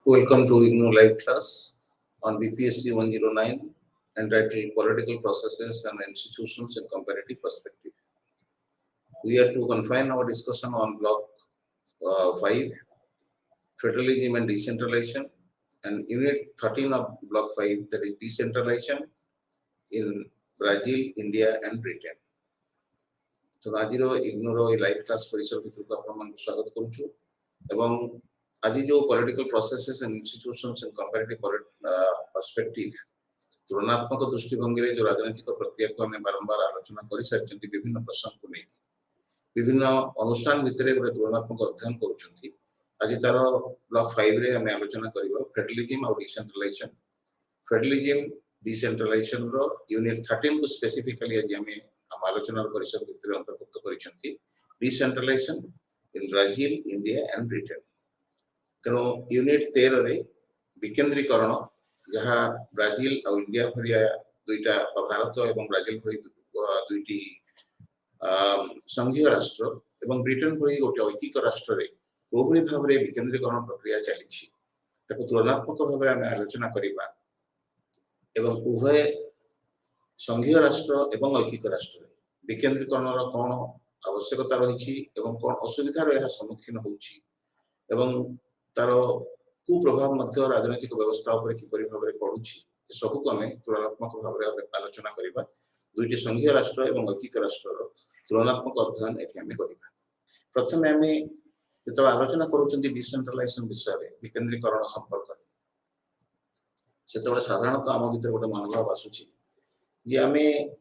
Welcome to IGNOU live class on BPSC 109 entitled Political Processes and Institutions in Comparative Perspective. We are to confine our discussion on block 5, Federalism and Decentralization, and unit 13 of block 5, that is Decentralization in Brazil, India and Britain. तो आज IGNOU live class परिसर भितर को आपण स्वागत करूछु एवं आज जो political processes and institutions in comparative perspective तुलनात्मक दृष्टिभंगी रे जो राजनीतिक प्रक्रिया को हमें बारंबार आलोचना करि सारचंती विभिन्न प्रसंग को नै विभिन्न अनुष्ठान भितर गोटे तुलनात्मक अध्ययन करूछंती आज तार ब्लॉक 5 रे हमें आलोचना करिवो फेडरलिज्म और डिसेंट्रलाइजेशन फेडरलिज्म डिसेंट्रलाइजेशन रो यूनिट 13 को स्पेसिफिकली आज हमें आलोचना परिसर भितर अंतर्भुक्त करिसंती decentralisation in Brazil India and Britain तेणु यूनिट 13 रे विकेंद्रीकरण जहाँ ब्राजिल और इंडिया भरिया दुईटा भारत और ब्राजिल भरी दुईटी संघीय राष्ट्र एवं ब्रिटेन भरी गोटे ऐतिक राष्ट्र रे कोभली भाव रे विकेंद्रीकरण प्रक्रिया चली ताको तुलनात्मक भाव रे आमे आलोचना करिबा एवं उभय संघीय राष्ट्र एवं ऐतिक राष्ट्र रे विकेंद्रीकरण रो कोन आवश्यकता रही एवं कोन असुविधा रो यह सम्मुखीन होउची एवं तार कुप्रभाव मध्य राजनीतिक व्यवस्था उपर किपरि भाबरे पडुछि सब को हमें तुलनात्मक भाबरे आलोचना करिबा दुईटी संघीय राष्ट्र एवं ऐतिक राष्ट्र तुलनात्मक अध्ययन एठी हमें करिबा प्रथमे हमें जतो आलोचना करूछंती डिसेंट्रलाइजेशन विषय रे विकेंद्रीकरण संपर्क सेतबे साधारणतः आम भीतर गोटे मनोभाव आसुछि जे हमें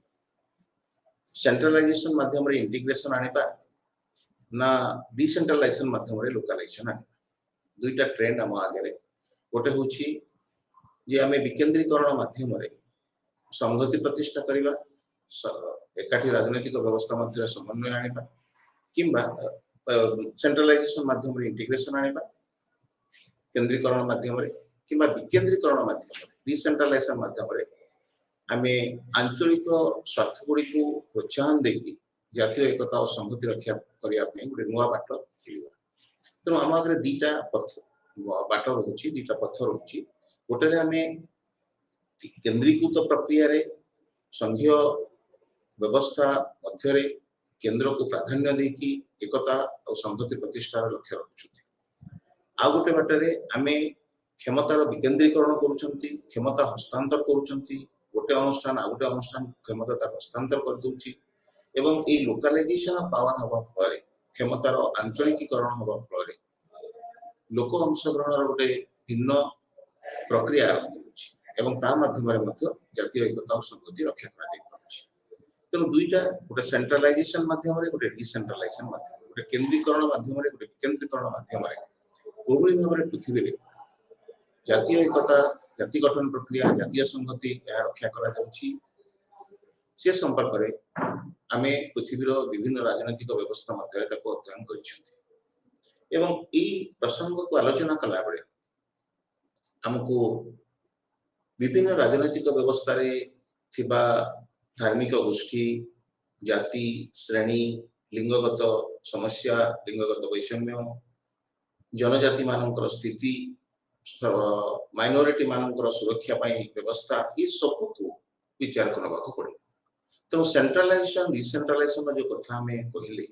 सेंट्रलाइजेशन माध्यम रे इंटीग्रेशन आनिबा ना डिसेंट्रलाइजेशन माध्यम रे लोकलाइजेशन आनिबा दुईटा ट्रेंड हम आगे गोटे हूँ जे आम विकेंद्रीकरण माध्यम संहति प्रतिष्ठा करवा एकाठी राजनीतिक व्यवस्था मध्य समन्वय आनिबा किंबा सेंट्रलाइजेशन माध्यम इंटीग्रेशन आनिबा केंद्रीकरण माध्यम किंबा विकेंद्रीकरण माध्यम डिसेंट्रलाइजेशन माध्यम आम आंचलिक स्वार्थ गुड़ी को प्रोत्साहन देकी जातीय एकता और संहति रक्षा करने गोटे नुआ बाट खोल तेणु आम आगे दीटा बाट रोचे दीटा पथ रोचे गोटे आम केंद्रीकृत प्रक्रिया रे संघीय व्यवस्था मध्य केंद्र को प्राधान्य देकी एकता और संहति प्रतिष्ठार लक्ष्य रखुछंती आ गोटे बाटरे आम क्षमतार विकेंद्रीकरण करूछंती क्षमता हस्तांतर करूछंती गोटे अनुष्ठान आ गोटे अनुष्ठान क्षमता हस्तांतर कर दउची एवं ए लोकलाइजेशन पावर हवा फल क्षमतार आंचलिकीकरण हवा फल लोक अंशग्रहण गोटे भिन्न प्रक्रिया आरंभ एवं ता माध्यम जातीय एकता और संहति रक्षा तेणु दुईटा गोटे सेंट्रलाइजेशन माध्यम गोटे डिसेंट्रलाइजेशन माध्यम गोटे केंद्रीकरण माध्यम गोटे विकेंद्रीकरण माध्यम कोभली भाव में पृथ्वी रे जातीय एकता जाति गठन प्रक्रिया जातीय संहति रक्षा करा जाउछि से संपर्क रे आमे पृथ्वीर विभिन्न राजनीतिक व्यवस्था मध्य अध्ययन करिसेंती एवं ई प्रसंग को आलोचना कला बेले हमको विभिन्न राजनीतिक व्यवस्था रे थिबा धार्मिक गोष्ठी जाति श्रेणी लिंगगत समस्या लिंगगत वैषम्य जनजाति मानकर स्थिति माइनॉरिटी मानकर सुरक्षा पाई व्यवस्था ये सब को विचार करबा को पड़े तो सेंट्रलाइजेशन डिसेंट्रलाइजेशन जो कथा हमें कहले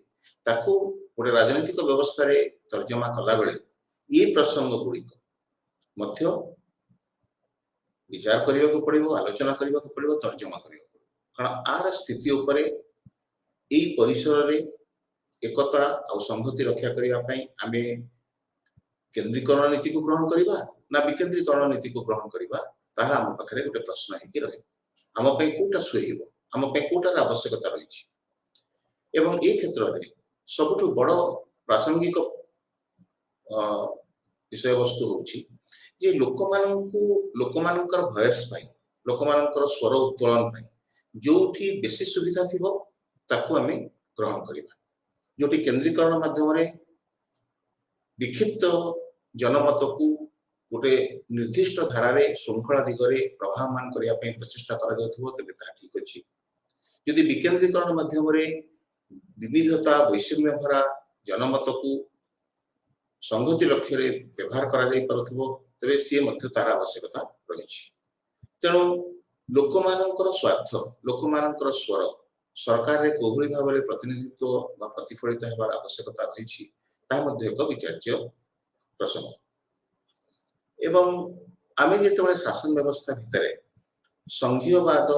ताको गोटे राजनीतिक व्यवस्था रे तर्जमा कला बेले ये प्रसंग गुड़िक मध्य विचार करने को पड़ो आलोचना करने को पड़ो तर्जमा करने को कारण आर स्थिति उपरे ए परिसर रे एकता और संहति रक्षा करने आमे केंद्रीकरण नीति को ग्रहण करवा ना विकेंद्रीकरण नीति को ग्रहण करवा ताहा हम पाखरे गोटे प्रश्न है कि रहे हम पे कोटा सुहेबो हम पे कोटार आवश्यकता रही एवं ए क्षेत्र में सबुठु बड़ प्रासंगिक विषय वस्तु होची जे लोकमानकर भयस पाई लोकमानकर स्वर उत्तोलन पाई जोठी बेसी सुविधा थिबो ताकू हमें ग्रहण करिबा जोठी केंद्रीकरण माध्यम रे विक्षिप्त जनमत को गोटे निर्दिष्ट धारा रे श्रृंखला दिगरे प्रभावमान करिया पई प्रचेष्टा करा जाउथबो तबे ता ठीक अछि यदि विकेंद्रीकरण माध्यम रे विविधता वैषम्य भरा जनमत को संहति लक्ष्य रे व्यवहार करा जाई परथबो तेबे सी मध्य तार आवश्यकता रही। तेणु लोक मानकर स्वार्थ लोक मानकर स्वर सरकार रे कोभली भाव में प्रतिनिधित्व बा प्रतिफलित हेबार आवश्यकता रही एक विचार्य प्रसंग। एवं आमे जेतेबेले शासन व्यवस्था भितर संघीयवाद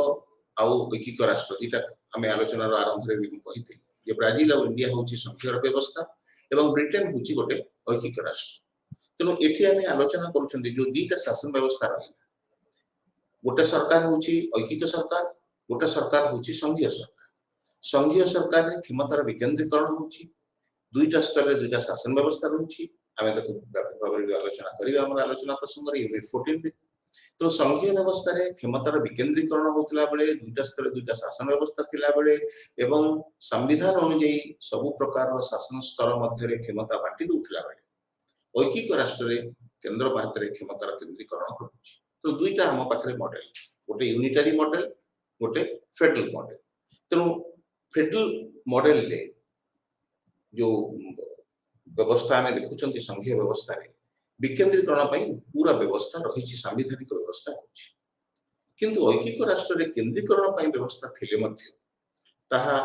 आउ ऐकिक राष्ट्र दुटा आमे आलोचनार आरंभ रे भी कहिथि जे ब्राजिल और इंडिया होची संघीय व्यवस्था एवं ब्रिटेन होची गोटे ऐकिक राष्ट्र। तेणु एठी आमे आलोचना करूछन्ती जो दुटा शासन व्यवस्था रही गोटे सरकार होची ऐकिक सरकार गोटे सरकार होची संघीय सरकार। संघीय सरकार रे क्षमतार विकेंद्रीकरण होची दुईटा स्तर रे दुईटा शासन व्यवस्था रही आमे ताको व्यापक भाव में आलोचना करिवा हमर आलोचना प्रसंग रे यूनिट 14 रे। तो संघीय व्यवस्था रे क्षमतार विकेंद्रीकरण होतला बेले दुईटा स्तर दुईटा शासन व्यवस्था थिला बेले एवं संविधान अनुसार सब प्रकार शासन स्तर मध्य रे क्षमता बांटी दोथिला बेले ऐकिक राष्ट्र रे केंद्र बात रे क्षमतार केंद्रीकरण होची। तो दुईटा हम पाखरे मॉडल गोटे यूनिटरी मॉडल गोटे फेडरल मॉडल। तेणु फेडरल मॉडल रे जो व्यवस्था में देखुचंती संघीय व्यवस्था रे विकेंद्रीकरण पई पूरा व्यवस्था रही संवैधानिक व्यवस्था होची किंतु ऐकिक राष्ट्र रे केंद्रीकरण पई व्यवस्था थिले मध्य ताहा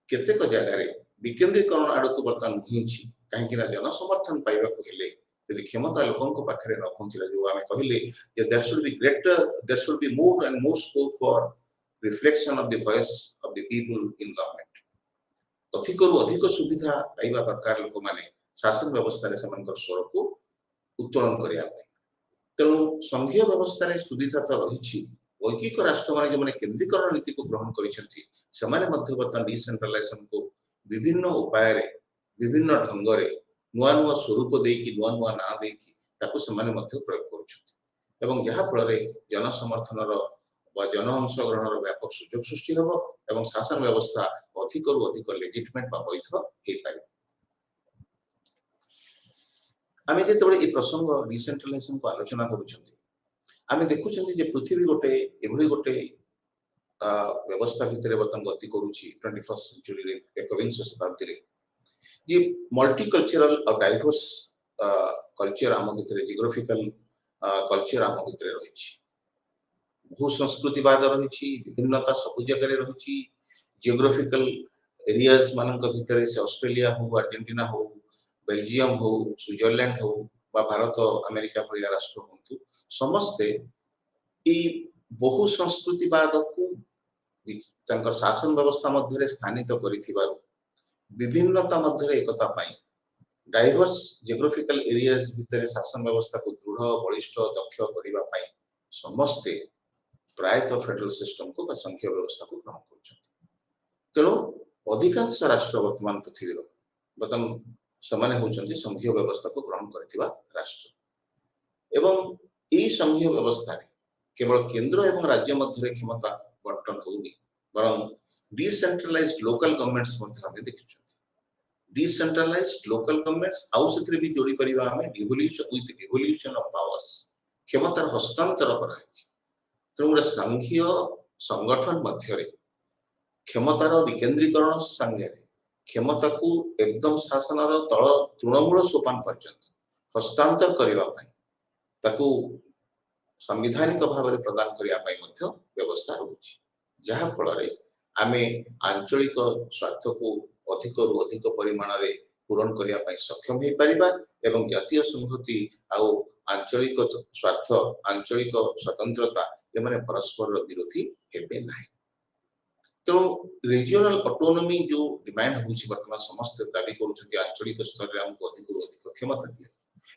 केतेक जगह रे विकेंद्रीकरण आडक वर्तमान हिची काहे कि जन समर्थन पाइबा को हेले यदि क्षमता लोकन पाखे न पहुंचला जो आमे कहले जे there should be more and more scope for reflection of the voice of the people in government. अधिक सुविधा पाइबा दरकार लोक माने शासन व्यवस्था रे समनकर स्वर को उत्तोलन करिया पाए। तेणु संघीय व्यवस्था रे सुविधा तो रही ऐकिक राष्ट्र माने जो माने केंद्रीकरण नीति को ग्रहण करिसेंती समाने मध्य वर्तमान डिसेंट्रलाइजेशन को विभिन्न उपाय रे विभिन्न ढंग रे नुआ नुआ स्वरूप देकी नुआ नुआ ना देकी ताको समाने मध्य प्रयोग करूछथि एवं जहा फल रे जन समर्थनर बा जन अंशग्रहणर व्यापक सुयोग सृष्टि होबो एवं शासन व्यवस्था अधिक लेजिटिमेट बा वैध हे पारे। आमे जेतेबेले ए प्रसंग डिसेंट्रलाइजेशन को आलोचना करूछथि आमे देखुछथि जे पृथ्वी गोटे एभली गोटे व्यवस्था भितरे वर्तमान गति करूछि 21st सेंचुरी रे एकविंश शताब्दी रे ये मल्टीकल्चरल और डाइवर्स कल्चर आम भितर जियोग्राफिकल कल्चर आम भितर रही भू संस्कृतिवाद रही विभिन्नता सब जगह रही जियोग्राफिकल एरियाज मानक भितर से ऑस्ट्रेलिया हो अर्जेंटीना हो बेल्जियम हो स्विट्जरलैंड हो बा भारत अमेरिका भलिया राष्ट्र हो समस्ते बहु संस्कृतिवाद को शासन व्यवस्था मध्य स्थानित करिथिबारु विभिन्नता मध्य एकता पाई डाइवर्स जियोग्राफिकल एरियाज भितर शासन व्यवस्था को दृढ़ बलिष्ठ दक्ष करबा पाई समस्ते प्रायतः फेडरल सिस्टम को संघीय व्यवस्था को ग्रहण करछथि। तेणु अधिकांश राष्ट्र वर्तमान पृथ्वी वर्तमान समान होचंती संघीय व्यवस्था को ग्रहण करथिबा राष्ट्र एवं ई संघीय व्यवस्था रे केवल केंद्र एवं राज्य मध्य क्षमता बंटन होनी बरं डिसेंट्रलाइज्ड लोकल गवर्नमेंट्स मध्य हमें देखिछथि। डिसेंट्रलाइज्ड लोकल गवर्नमेंट्स आउ सथिरे भी जोड़ी परिबा हमें डिवोल्यूशन ऑफ पावर्स क्षमतार हस्तांतर कराइछि। तेणु संघीय संगठन मध्य क्षमतार विकेंद्रीकरण संगे क्षमता को एकदम शासनर तल तृणमूल सोपान पर्यंत हस्तांतर करबा पई ताकू संवैधानिक भाव में प्रदान करबा पई मध्य व्यवस्था रहउछि जहा फल रे आमे आंचलिक स्वार्थ को अधिक परिमाण रे पूरण करबा पई सक्षम हे परिबा एवं जातीय संहति आउ आंचलिक स्वार्थ आंचलिक स्वतंत्रता ए माने परस्पर विरोधी हेबे नाही। तेणु रिजियोनल ऑटोनॉमी जो डिमांड होछि वर्तमान समस्त दाबी करूछथि आंचलिक स्तर रे हमको अधिक क्षमता दिए।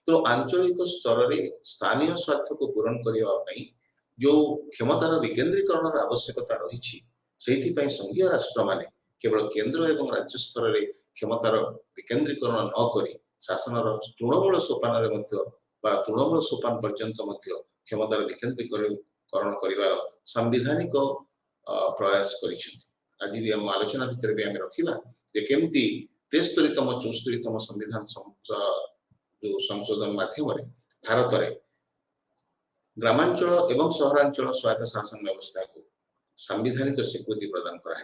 तो आंचलिक स्तर रे स्थानीय स्वार्थ को पूरण करबा पई जो क्षमतार विकेंद्रीकरण आवश्यकता रही से संघीय राष्ट्र माने केवल केंद्र एवं राज्य स्तर रे क्षमतार विकेंद्रीकरण न करी शासनर तृणमूल सोपान तृणमूल सोपान पर्यंत क्षमतार विकेंद्रीकरण करिवार संवैधानिक प्रयास करिसेंति। आज भी हम आलोचना भितर भी हम रखिबा जे केमती 73तम 74तम संविधान जो संशोधन माध्यम रे भारत रे ग्रामांचल एवं सहरांचल स्वायत्त शासन व्यवस्था को संवैधानिक स्वीकृति प्रदान करा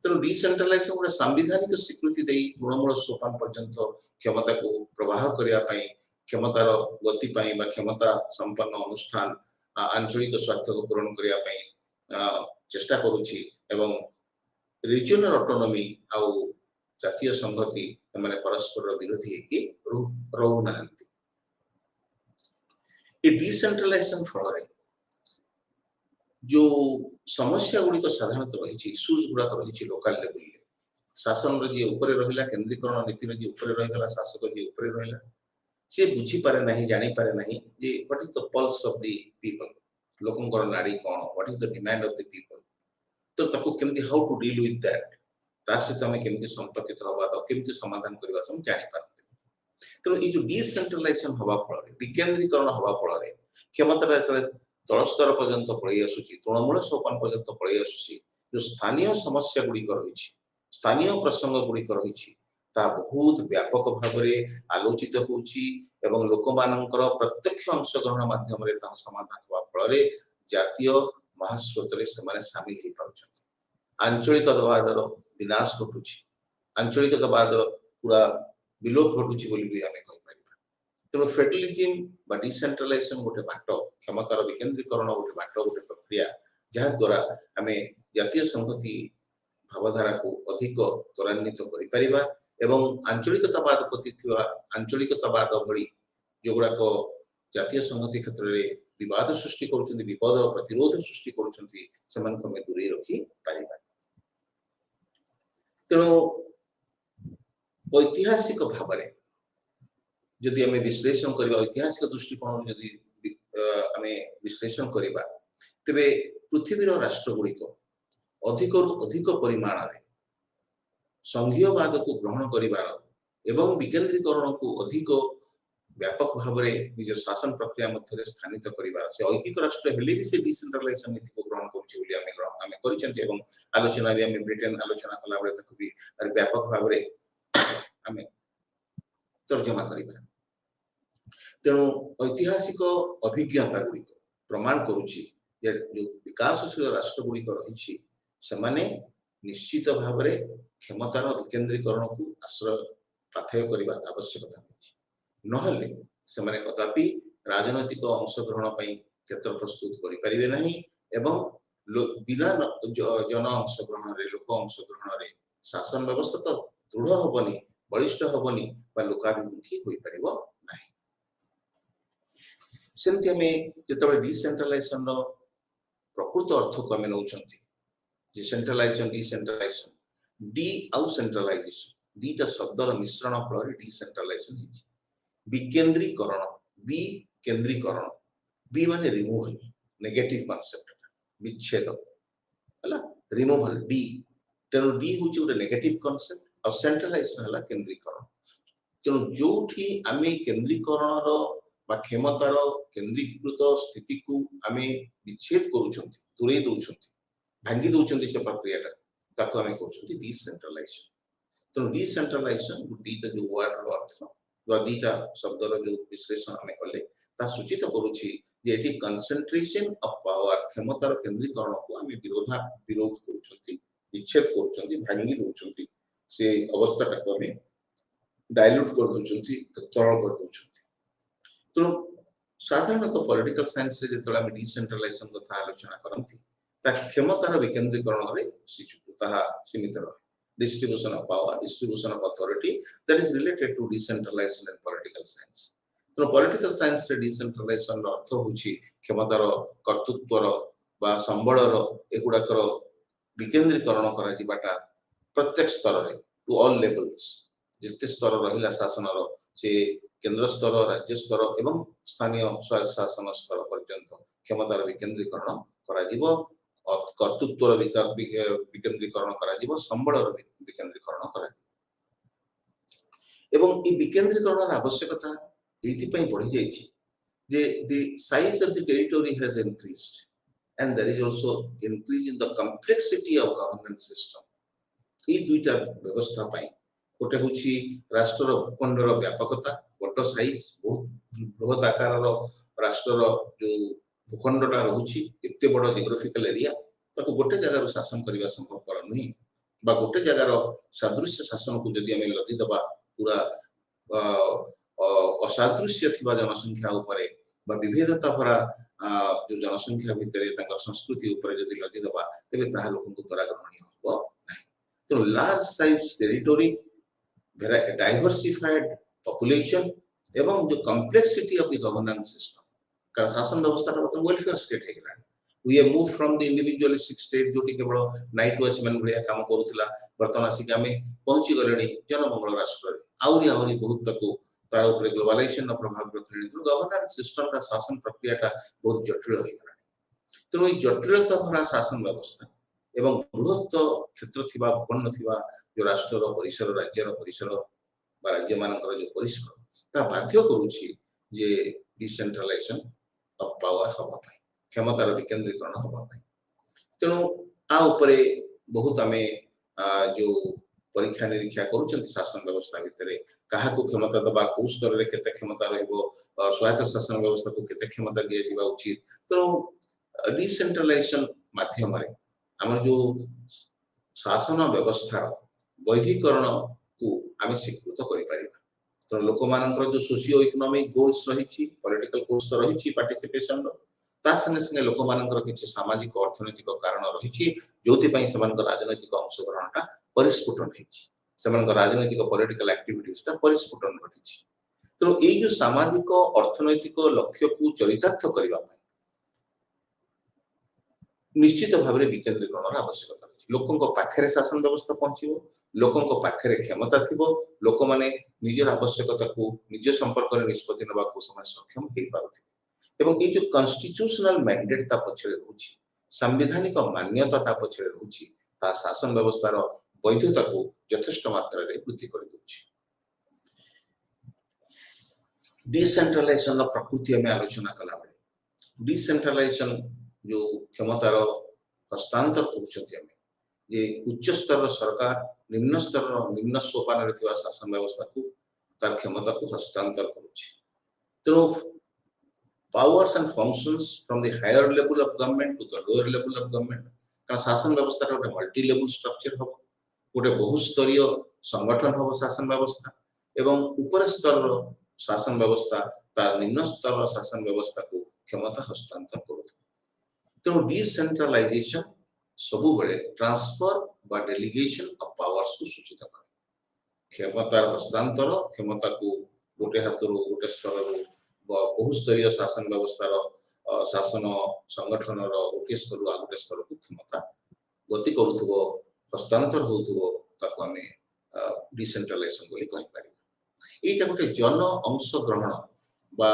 तेणु डिसेंट्रलाइजेशन गोटे संवैधानिक स्वीकृति तृणमूल सोपान पर्यंत क्षमता को प्रवाह करने क्षमतार गति क्षमता संपन्न अनुष्ठान आंचलिक स्वार्थ को पूरण करने चेष्टा करुछि एवं रिजनल ऑटोनॉमी आउ जातीय संगति माने परस्पर विरोधी कि रहू नाहंती। ए डिसेंट्रलाइजेशन फल जो समस्या गुड़िक साधारणतः रही इश्यूज गुड़ाक रही लोकल लेवल शासन जी ऊपर रहा केन्द्रीकरण नीति जी ऊपर रहीगला शासक जी ऊपर रहा सी बुझी पारे नहीं जानी पारे नहीं जे what is the pulse of the people लोकंकर नाड़ी कौन what is the demand of the people तो ताको केमती how to deal with that ता सहित आम केमती संपर्कित हवा तो केमती समाधान करबा हम जानि पारते। तेणु ये जो डिसेंट्रलाइजेशन हवा फल विकेंद्रीकरण हवा फल क्षमता तल स्तर पर्यंत पलि आसुची तृणमूल सोपान पर्यंत पलि आसुची जो स्थानीय समस्या गुड़िक रही स्थानीय प्रसंग गुड़िक रही बहुत व्यापक भाव में आलोचित होउची एवं लोक मानकर प्रत्यक्ष अंशग्रहण माध्यम समाधान हवा फल जातीय महास्रोत से सामिल हो पार्छन्ति। आंचलिकवादर विनाश घटुची आंचलिकवादर पूरा विलोप घटुची बोली भी आमे कहि परिबा। तेणु फेडरलिज्म बा डिसेंट्रलाइजेशन गोटे बाट क्षमतार विकेंद्रीकरण गोटे बाट गोटे प्रक्रिया जहाँ द्वारा आमे जातीय संहति भावधारा को अधिक त्वरान्वित करि परिबा एवं आंचलिकतावाद प्रति आंचलिकतावाद भली जोगुड़ाक जातीय संहति क्षेत्र में विवाद सृष्टि करुछन्ति विपद प्रतिरोध सृष्टि करुछन्ति सेमानक में दूरे रखी परिबा। तेणु ऐतिहासिक भाव में जदि आम विश्लेषण करबा ऐतिहासिक दृष्टिकोण जदि आम विश्लेषण करबा तेबे पृथ्वीर राष्ट्र गुड़िक अधिक अधिक परिमाण में संघीयवाद को ग्रहण करिवार एवं विकेंद्रीकरण को अधिक व्यापक भाव में निज शासन प्रक्रिया मध्य स्थानित करिवार से ऐकिक राष्ट्र हेले भी से डिसेंट्रलाइजेशन नीति को ग्रहण करुछि बोली आमे करिसेंति एवं आलोचना भी आमे ब्रिटेन आलोचना कला बेले तक भी व्यापक भाव में आमे तर्जमा करिबा। तेणु ऐतिहासिक अभिज्ञता गुड़िक प्रमाण करुछि जे जो विकासशील राष्ट्र गुड़िक रही सेमाने निश्चित भाव में क्षमतार विकेंद्रीकरण को आश्रय पाथेय करने आवश्यकता नहले सेमाने कदापि राजनैतिक अंशग्रहण क्षेत्र प्रस्तुत करें ना एवं बिना जन अंशग्रहण लोक अंशग्रहण शासन व्यवस्था तो दृढ़ हेनी बलिष्ठ हेनी लोकाभिमुखी हो पार ना। सेमती आम जो डिसेंट्रलाइजेशन प्रकृत अर्थ को आम नौ डिसेंट्रलाइजेशन डिसेंट्रलाइजेशन डी आउ सेंट्रलाइजेशन दीटा शब्दर मिश्रण फल डिसेंट्रलाइजेशन विकेंद्रीकरण बी केंद्रीकरण बी माने रिमूवल नेगेटिव कांसेप्ट विच्छेद हला रिमूवल डी तेणु डी हूँ गोटे नेगेटिव कांसेप्ट और सेंट्रलाइजेशन है केंद्रीकरण। तेणु जोठी आमे केंद्रीकरण बा क्षमतार केंद्रीकृत स्थिति को आमे विच्छेद करूछंती दूरे दउछंती भांगी दउछंती से प्रक्रिया ताको आमे कहउछंती डिसेंट्रलाइजेशन। तेणु डिसेंट्रलाइजेशन दीटा जो वर्ड अर्थ दीटा शब्दर जो विश्लेषण आम कले सूचित करुच्ची जे कंसंट्रेशन ऑफ पावर क्षमतार केंद्रीकरण को आम विरोध कर विच्छेद कर भांगी दौरान से अवस्था आम डायल्यूट कर तरल कर दौरान। तेणु साधारणतः पॉलिटिकल साइंस रे जो आम डिसेंट्रलाइजेशन कथा आलोचना करती क्षमतार विकेंद्रीकरण में सीमित रहे distribution of power, distribution of authority that is related to decentralization and political science. तो political science रे decentralization रो अर्थ होची क्षमतार कर्तृत्वर बा संबळर एगुडाकर विकेंद्रीकरण करा जिबाटा प्रत्येक स्तर रे टू ऑल लेवल्स जिते स्तर रहिला शासनर से केंद्र स्तर राज्य स्तर एवं स्थानीय स्वायत्त शासन स्तर पर्यंत क्षमतार विकेंद्रीकरण करा जिवो कर्तृत्व विकेंद्रीकरण करा संबळर विकेंद्रीकरण करा एवं ई विकेंद्रीकरण आवश्यकता एथि पई बढ़ी जायछि जे the size of the territory has increased and there is also increase in the complexity of governance system. ई दुईटा व्यवस्था पई गोटे होछि राष्ट्रर भूखंडर व्यापकता बड़ साइज बहुत बृहत आकारर राष्ट्रर जो भूखंडटा रहुछि एते बड़ जियोग्राफिकल एरिया ताको गोटे जगार शासन करबा संभवपर नहीं बा गोटे जगार सादृश्य शासन को जदि आम लदी दबा पूरा असादृश्य थिबा जनसंख्या उपरे बा विविधता भरा जो जनसंख्या भितर संस्कृति उपरे जदि लदी दबा तेबे ताहा लोकन द्वारा ग्रहणीय हबो नाही। तो large size territory diversified population एवं जो complexity of the governance system कारण शासन व्यवस्था का वेलफेयर स्टेट है गला we have moved from the individualistic state जो केवल नाइट वॉचमैन भलिया काम करूथिला वर्तमान आसिक आमे पहुंची गलेनी जनमंगल राष्ट्र रे आउरी आउरी बहुत तक तार ऊपर ग्लोबलाइजेशन प्रभाव रखले तो गवर्नेंस सिस्टम का शासन प्रक्रिया का बहुत जटिल हो गला। तो ई जटिलता भरा शासन व्यवस्था एवं बृहत क्षेत्र थिबा भवन थिबा जो राष्ट्र परिसर राज्य परिसर बा राज्य मानकर जो परिसर ता बाध्य करूची जे डिसेंट्रलाइजेशन ऑफ पावर हबा पाई क्षमतार विकेंद्रीकरण हबा पाई। तेणु आ उपरे बहुत आमे जो परीक्षा निरीक्षा करूछंती शासन व्यवस्था भितरे काहा को क्षमता दबा को स्तर रे केते क्षमता रहबो स्वायत्त शासन व्यवस्था को केते क्षमता दिया जिबा उचित। तेणु डिसेंट्रलाइजेशन माध्यम रे हमर जो शासन व्यवस्था वैधिकरण को आमे स्वीकृत करि परिबा। तो लोक मानकर जो सोशियो इकोनॉमिक गोल्स रहिछि पॉलिटिकल गोल्स रहिछि पार्टिसिपेशन ता संगे संगे लोक मानकर किछि सामाजिक अर्थनैतिक कारण रहिछि जोति पई समान राजनैतिक अंशग्रहणटा परिस्फुटन हेछि समान राजनैतिक पॉलिटिकल एक्टिविटीज ता परिस्फुटन घटिछि। तो ए जो सामाजिक अर्थनैतिक लक्ष्य को चरितार्थ करिवा पई निश्चित भाबरे विकेंद्रीकरणर आवश्यकता अछि। लोकंक पाखरे शासन व्यवस्था पहुंचिबो लोकंक पाखरे क्षमता थिबो लोक माने निजर आवश्यकता को निज संपर्क रे निष्पत्ति नबा को समय सक्षम हे पाउथि एवं ये जो कॉन्स्टिट्यूशनल मैंडेट ता पछरे रहउछि संवैधानिक मान्यता ता पछरे रहउछि ता शासन व्यवस्थार वैधता को यथेष्ट मात्रा रे वृद्धि करि दउछि। डिसेंट्रलाइजेशन प्रकृति में आलोचना कला बेले डिसेंट्रलाइजेशन जो क्षमतार हस्तांतर करूछंती हमें जे उच्च स्तर सरकार निम्न स्तर निम्न सोपान रे थिबा शासन व्यवस्था को तार क्षमता को हस्तांतर करूछि। तो powers and functions from the higher level of government to the lower level of government कारण शासन व्यवस्था रे मल्टी लेवल स्ट्रक्चर हो गोटे बहुस्तरीय संगठन हो शासन व्यवस्था एवं ऊपर स्तर शासन व्यवस्था तार निम्न स्तर शासन व्यवस्था को क्षमता हस्तांतर करूथि। तो डिसेंट्रलाइजेशन सब बेले ट्रांसफर बा डेलीगेशन ऑफ पावर्स को सूचित करे क्षमतार हस्तांतर क्षमता को गोटे हाथरू गोटे स्तर बहुस्तरीय शासन व्यवस्थार शासन संगठन गोटे स्तर गोटे स्तर को क्षमता गति करूथबो हस्तांतर होथबो ताको हमें डिसेंट्रलाइजेशन बोली कहि पारि। एटा गोटे जन अंश ग्रहण बा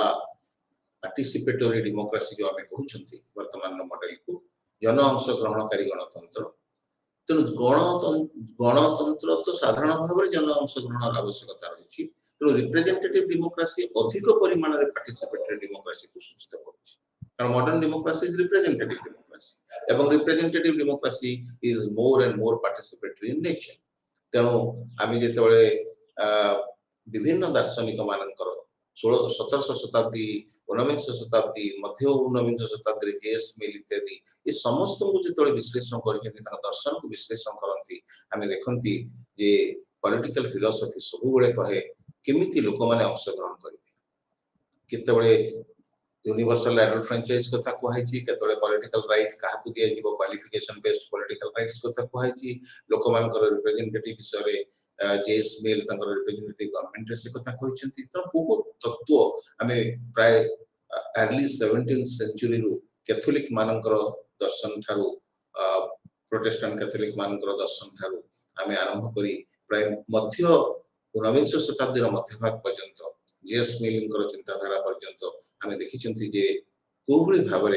पार्टिसिपेटरी डेमोक्रेसी जो हमें कहउछंती वर्तमान मॉडल को जन अंश ग्रहणकारी गणतंत्र। तेणु गणतंत्र तो साधारण भाव जन अंश ग्रहण आवश्यकता रही तो रिप्रेजेंटेटिव डेमोक्रेसी अधिक परिमाण रे पार्टिसिपेटरी डेमोक्रेसी को सूचित करूछि कारण modern democracy is representative democracy एवं representative democracy is more and more participatory in nature. तेणु आमे जेतेबेले विभिन्न दार्शनिक मानकर 17 शताब्दी 19 शताब्दी मध्य 19 शताब्दी जेएस मिल इत्यादि ये समस्त को जेतेबेले विश्लेषण करछथि ता दर्शन को विश्लेषण करंती आमे देखंती जे पॉलिटिकल फिलॉसफी सब बेले कहे केमिति लोक माने अंशग्रहण करिवे केतेबेले यूनिवर्सल एडल्ट फ्रेंचाइज कथा कहैछि केतेबेले पॉलिटिकल राइट काहा को दिया जीवो क्वालिफिकेशन बेस्ड पॉलिटिकल राइट्स कथा कहैछि लोक मानकर रिप्रेजेंटेटिव विषय रे जेएस मेल तंकर रिप्रेजेंटेटिव गवर्नमेंट से कथा कहैछन्ति तो बहुत तत्व हमें प्राय अर्ली 17th सेंचुरी रु कैथोलिक मानकर दर्शन थारु प्रोटेस्टेंट कैथोलिक मानकर दर्शन थारु हमें आरंभ करी प्राय मध्य 19 शताब्दी मध्य भाग पर्यंत जेएस मिलर चिंताधारा पर्यंत आम देखी जे कोबली भाव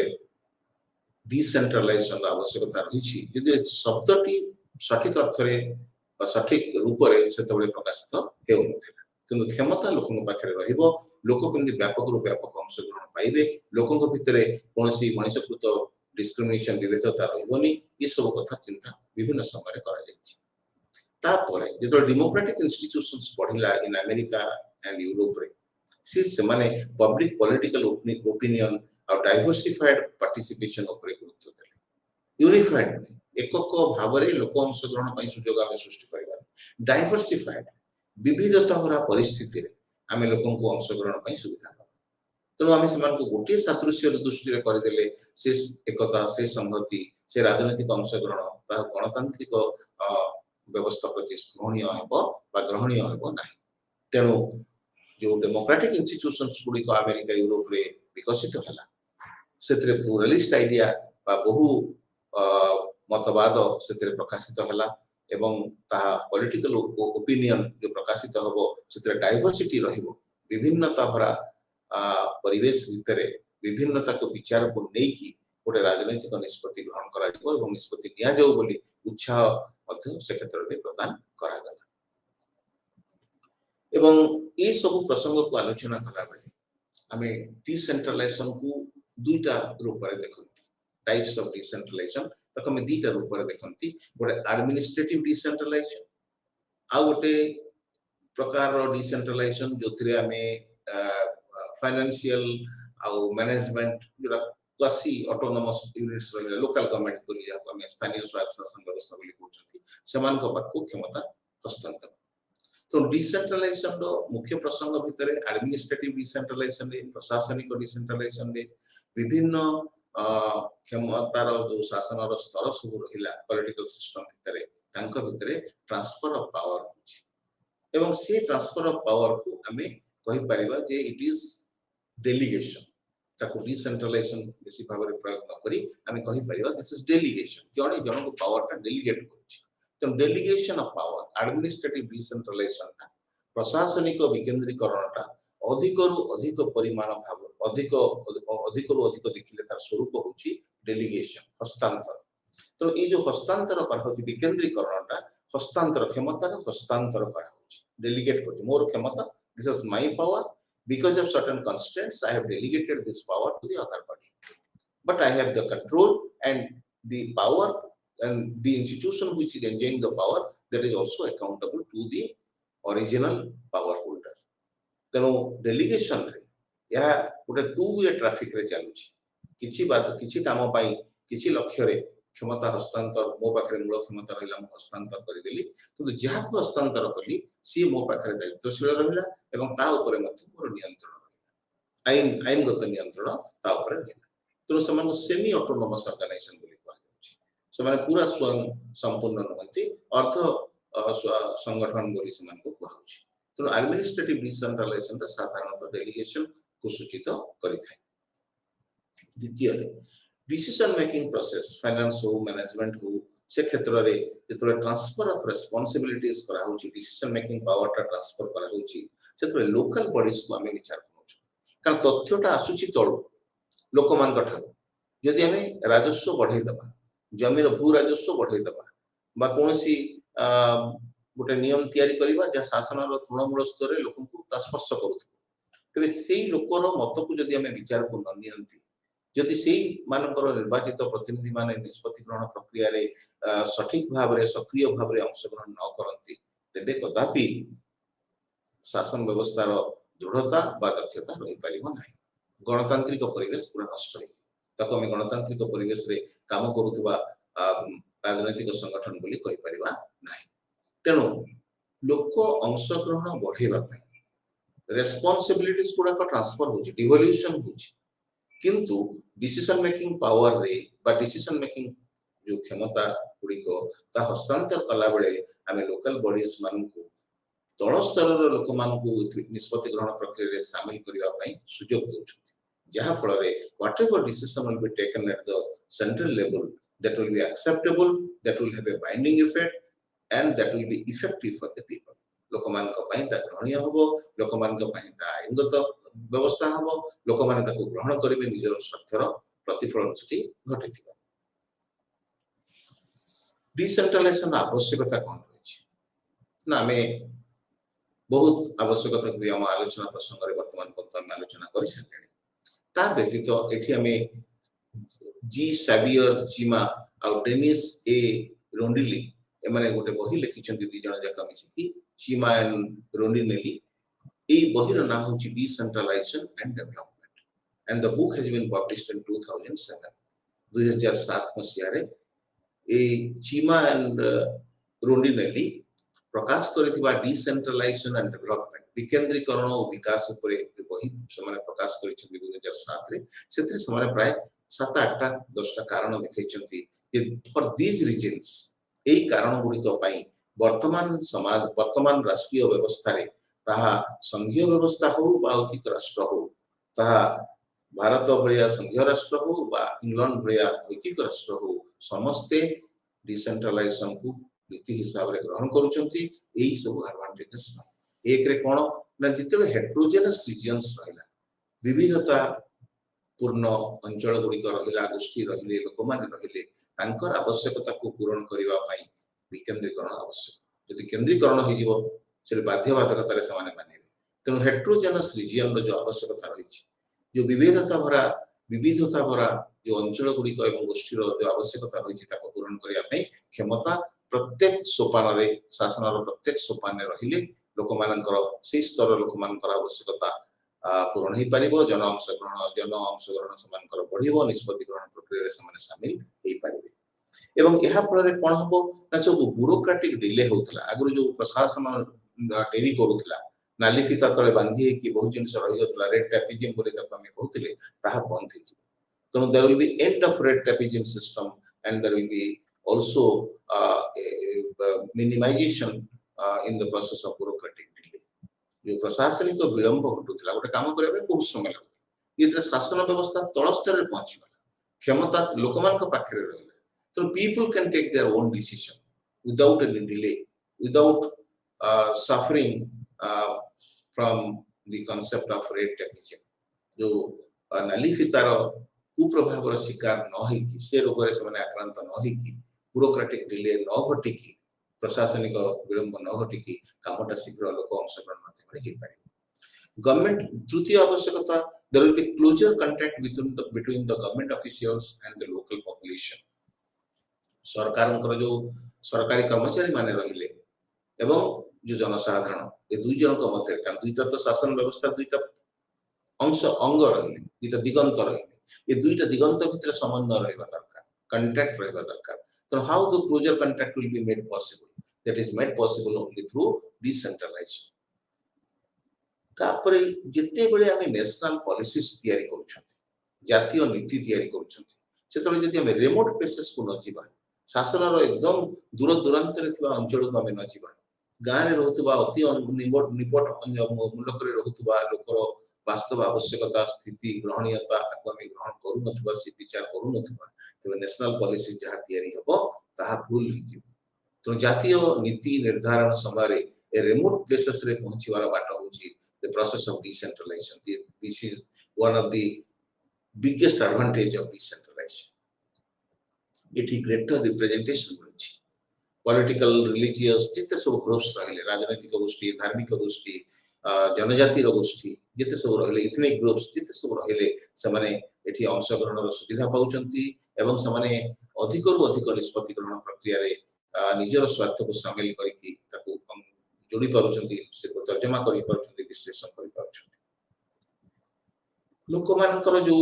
डिसेंट्रलाइजेशन आवश्यकता रही यदि शब्दटी सठिक अर्थ सठिक रूप से प्रकाशित होता कि क्षमता लोक पाखे लोक केमती व्यापक रु व्यापक अंशग्रहण पाइबे लोकों भितर कौन मनुष्यकृत डिस्क्रिमिनेशन विभेदता रही ये सब कथा चिंता विभिन्न समय जो डेमोक्रेटिक इंस्टीट्यूशंस बढ़िला इन अमेरिका एंड यूरोप रे से माने पब्लिक पॉलिटिकल ओपिनियन और डाइवर्सिफाइड पार्टिसिपेशन ऊपर गुरुत्व देले यूनिफाइड एकक भाव रे लोक अंशग्रहण पई सुजोग आमे सृष्टि करबा डाइवर्सिफाइड विविधता भरा परिस्थिति रे आमे लोकन को अंशग्रहण पई सुविधा दबा तेणु आमे समान को गोटे सादृश्य दृष्टि रे कर देले से एकता से संहति से राजनीतिक अंशग्रहण ता गणतांत्रिक व्यवस्था प्रति ग्रहणीय हेबो बा ग्रहणीय हेबो नाही तेणु जो डेमोक्रेटिक इंस्टीट्यूशंस गुडी को अमेरिका यूरोप रे विकसित हला सेतरे प्लुरलिस्ट आइडिया बा बहु मतवाद सेतरे प्रकाशित हला एवं ता पॉलिटिकल ओपिनियन जो प्रकाशित हबो सेतरे डाइवर्सिटी रहिबो विभिन्नता भरा परिवेश भितरे विभिन्नता को विचार को नै की गोटे राजनीतिक निष्पत्ति ग्रहण करा जिवो एवं निष्पत्ति निया जाऊ बोली उत्साह मध्य से क्षेत्र रे प्रदान करा गला एवं ए सब प्रसंग को आलोचना कला बेले आमे डिसेंट्रलाइजेशन को दुईटा रूप रे देखंती टाइप्स ऑफ डिसेंट्रलाइजेशन तक हम दुईटा रूप रे देखंती गोटे एडमिनिस्ट्रेटिव डिसेंट्रलाइजेशन आ गोटे प्रकार रो डिसेंट्रलाइजेशन जोथिरे आमे फाइनेंशियल आ मैनेजमेंट जोरा क्वासी ऑटोनोमस यूनिट्स रहिला लोकल गवर्नमेंट को लिया को आमे स्थानीय स्वायत्त शासन व्यवस्था बोली कहउछथि समान को पाखु क्षमता हस्तांतर तो डिसेंट्रलाइजेशन रो मुख्य प्रसंग भितरे एडमिनिस्ट्रेटिव डिसेंट्रलाइजेशन रे प्रशासनिक डिसेंट्रलाइजेशन रे विभिन्न क्षमतार जो शासन रो स्तर सब रहिला पॉलिटिकल सिस्टम भितरे तांको भितरे ट्रांसफर ऑफ पावर होछि एवं से ट्रांसफर ऑफ पावर को हमें कहि परिबा जे इट इज डेलीगेशन ताको डिसेंट्रलाइजेशन बेसी भाव रे प्रयोग न करी हमें कहि परिबा दिस इज डेलीगेशन जणे जण को पावर का डेलीगेट करछि तो delegation of power administrative decentralization ना प्रशासनिक विकेंद्रीकरणटा अधिकरु अधिक परिमाण भाव अधिकरु अधिक देखिले तार स्वरूप होछि डेलीगेशन हस्तांतर तो ये जो हस्तांतर करा होछि विकेंद्रीकरणटा हस्तांतर क्षमता हस्तांतर करा होछि डेलीगेट करछि मोर क्षमता this is my power because of certain constraints I have delegated this power to the other body but I have the control and the power and the institution which is enjoying the power that is also accountable to the original power holder teno delegation re ya gote two way traffic रे चालुछि किछि बात किछि काम पाई किछि लक्ष्य रे क्षमता हस्तांतर मो पाखरे मूल क्षमता रहिला मो हस्तांतर करि देली किंतु जहा को हस्तांतर कली सी मो पाखरे दायित्वशील रहिला एवं ता ऊपर मते मोर नियंत्रण रहिला आईनगत नियंत्रण ता ऊपर रहिला तो समान सेमी ऑटोनोमस ऑर्गेनाइजेशन बोली कहै छै समान पूरा स्वयं संपूर्ण नहंती अर्थ संगठन बोली समान को कहै छै तो एडमिनिस्ट्रेटिव डिसेंट्रलाइजेशन ता साधारणतः डेलीगेशन को सूचित करि थाय द्वितीय डिसीजन मेकिंग प्रोसेस फाइनेंस हो मैनेजमेंट हो से क्षेत्र रे जेतरे ट्रांसफर ऑफ रिस्पांसिबिलिटीज करा होची डिसीजन मेकिंग पावर टा ट्रांसफर करा होची सेतरे लोकल बॉडीज को हमें विचार करू कारण तथ्यटा आसुची तळो लोकमान कठर यदि हमें राजस्व बढ़ाई दबा जमीर भू राजस्व बढ़ाई दबा बा कोनसी गोटे नियम तयारी करबा जे शासन रो तृणमूल स्तर रे लोक को स्पर्श करूथि तबे सेही लोकर मत को यदि हमें विचार को न नियंती जदि सेही मानकर निर्वाचित प्रतिनिधि माने निष्पत्ति ग्रहण प्रक्रिया रे सठिक भाव रे सक्रिय भाव रे अंशग्रहण न करंती तेबे कदापि शासन व्यवस्था रो दृढ़ता बा दक्षता रहि परिबो नाही गणतांत्रिक परिवेश पूरा नष्ट होई ताको हम गणतांत्रिक परिवेश रे काम करूथबा राजनैतिक संगठन बोली कहि परिबा नाही तेनो लोक अंशग्रहण बढ़ेबा पय रेस्पोंसिबिलिटीज पूरा को ट्रांसफर होची डिवोल्यूशन होची किंतु डिसीजन मेकिंग पावर रे बा डिसीजन मेकिंग जो क्षमता गुडी को ता हस्तांतर कला बेले हमें लोकल बॉडीज मान को तळ स्तर रो लोक मान को निष्पत्ति ग्रहण प्रक्रिया रे शामिल करिवा पई सुयोग दोछथि जहा फल रे whatever decision will be taken at the central level that will be acceptable that will have a binding effect and that will be effective for the people लोक मान को पई ता ग्रहणीय हबो लोक मान को पई ता आईनगत व्यवस्था हबो लोक माने ताको ग्रहण करिवे निजर स्वार्थर प्रतिफलन छटी घटिथिबा डिसेंट्रलाइजेशन आवश्यकता कोन होछि ना हमें बहुत आवश्यकता भी हम आलोचना प्रसंग रे वर्तमान पत्ता में आलोचना करि सकेनी ता व्यतीत एठी हमें जी सैवियर जीमा और डेनिस ए रोंडिली एमाने गोटे बही लिखिछन्ती दि जण जाका मिसिकी जीमा एंड रोंडिनेली ए बहिर ना होची decentralisation and development and the book has been published in 2007 2007 मसिया रे ए जीमा एंड रोंडिनेली प्रकाश करथिबा डिसेंट्रलाइजेशन एंड डेवलपमेंट विकेंद्रीकरण और विकास उपरे बही समाने प्रकाश करिसेंती 2007 रे सेते समाने प्राय 7-8टा 10टा कारण देखैचंती कि फॉर दीज रीजंस एई कारण गुडी को पई वर्तमान समाज वर्तमान राष्ट्रीय व्यवस्था रे ताहा संघीय व्यवस्था हो बा औकिक राष्ट्र हो ताहा भारत भलिया संघीय राष्ट्र हो बा इंग्लैंड भलिया औकिक राष्ट्र हो समस्ते डिसेंट्रलाइजेशन को नीति हिसाब रे ग्रहण करूचंती एई सब एडवांटेजेस एक रे कोन ना जिते हेट्रोजेनस रीजन्स रहला विविधता पूर्ण अंचल गुडी को रहिला गोष्ठी रहिले लोक माने रहिले तांकर आवश्यकता को पूर्ण करिवा पई विकेंद्रीकरण आवश्यक यदि केंद्रीकरण हो जीवो से बाध्यबाधकता रे समान माने तेणु हेट्रोजेनस रीजन जो आवश्यकता रही जो विविधता भरा जो अंचल गुडी को एवं गोष्ठी जो आवश्यकता रही पूरण करिया पई क्षमता प्रत्येक सोपान रे शासन प्रत्येक सोपान रे रहिले लोक मानकर से स्तर लोक मानकर आवश्यकता पूरण हो पारिबो जन अंशग्रहण समानकर बढ़िबो निष्पत्ति ग्रहण प्रक्रिया रे समान शामिल हो पारिबे एवं एहा फल रे कोन हबो ना सब ब्यूरोक्रेटिक डिले होतला आगु जो प्रशासन डेरी करूतला नाली फीता तले बांधी कि बहुत जिनस रही गतला रेड टैपिज्म बोले तक हमें कहउतले ताहा बंद हो जिवो तनो there will be end of red tapism system and there will be also minimisation in the process of bureaucratic delay जो प्रशासनिक विलंब घटुतला गोटे काम करबे बहुत समय लागो ये शासन व्यवस्था तल स्तर रे पहुंची गला क्षमता लोकमान को पाखरे रहले तो people can take their own decision without any delay without suffering from the concept of red tapeism जो नाली फितार कुप्रभाव र शिकार न होई कि से रोग रे समान आक्रांत न होई कि ब्यूरोक्रेटिक डिले न घटी कि प्रशासनिक विलंब न घटी कि कामटा शीघ्र लोक अंशग्रहण माध्यम रे हे पारि गवर्नमेंट तृतीय आवश्यकता there will be closer contact between the government officials and the local population सरकार जो सरकारी कर्मचारी माने रहिले एवं जो जनसाधारण ए दुई जन को मध्य कारण दुईटा तो शासन व्यवस्था दुईटा अंश अंग रहिले दुईटा दिगंत रहिले ए दुईटा दिगंत भितर समन्वय रहबा दरकार कांटेक्ट रहबा दरकार तो how the closer contact will be made possible that is made possible only through decentralization तापरे जते बेले हमें नेशनल पॉलिसीज तयारी करूछंती जातीय नीति तयारी करूछंती सेतले जति हमें रिमोट प्लेसेस को न जीवा शासन रो एकदम दूर दूरांत रे थिबा अंचल को हमें न जीवा गाँव रे रहतबा अति निपट मुलक रे रहतबा लोकर वास्तव आवश्यकता स्थिति ग्रहणीयता को हमें ग्रहण करू नथबा से विचार करू नथबा तो नेशनल पॉलिसी जहा तयारी हबो ताहा भूल हि जीव तो जातीय नीति निर्धारण समय रे ए रिमोट प्लेसेस रे पहुंचीवार बाट होची the process of decentralization this is one of the biggest advantage of decentralization it is greater representation मिलुची पॉलिटिकल रिलीजियस जिते सब ग्रुप्स रहले राजनीतिक गोष्ठी धार्मिक गोष्ठी जनजाति रो गोष्ठी जिते सब रहले इथनिक ग्रुप्स जिते सब रहले से माने एठी अंशग्रहण रो सुविधा पाउचंती एवं से माने अधिक रु अधिक निष्पत्ति ग्रहण प्रक्रिया रे निजर स्वार्थ को शामिल करिकि ताकू जोड़ी पारुचंती से तर्जमा करि पारुचंती विश्लेषण करि पारुचंती लोक मानकर जो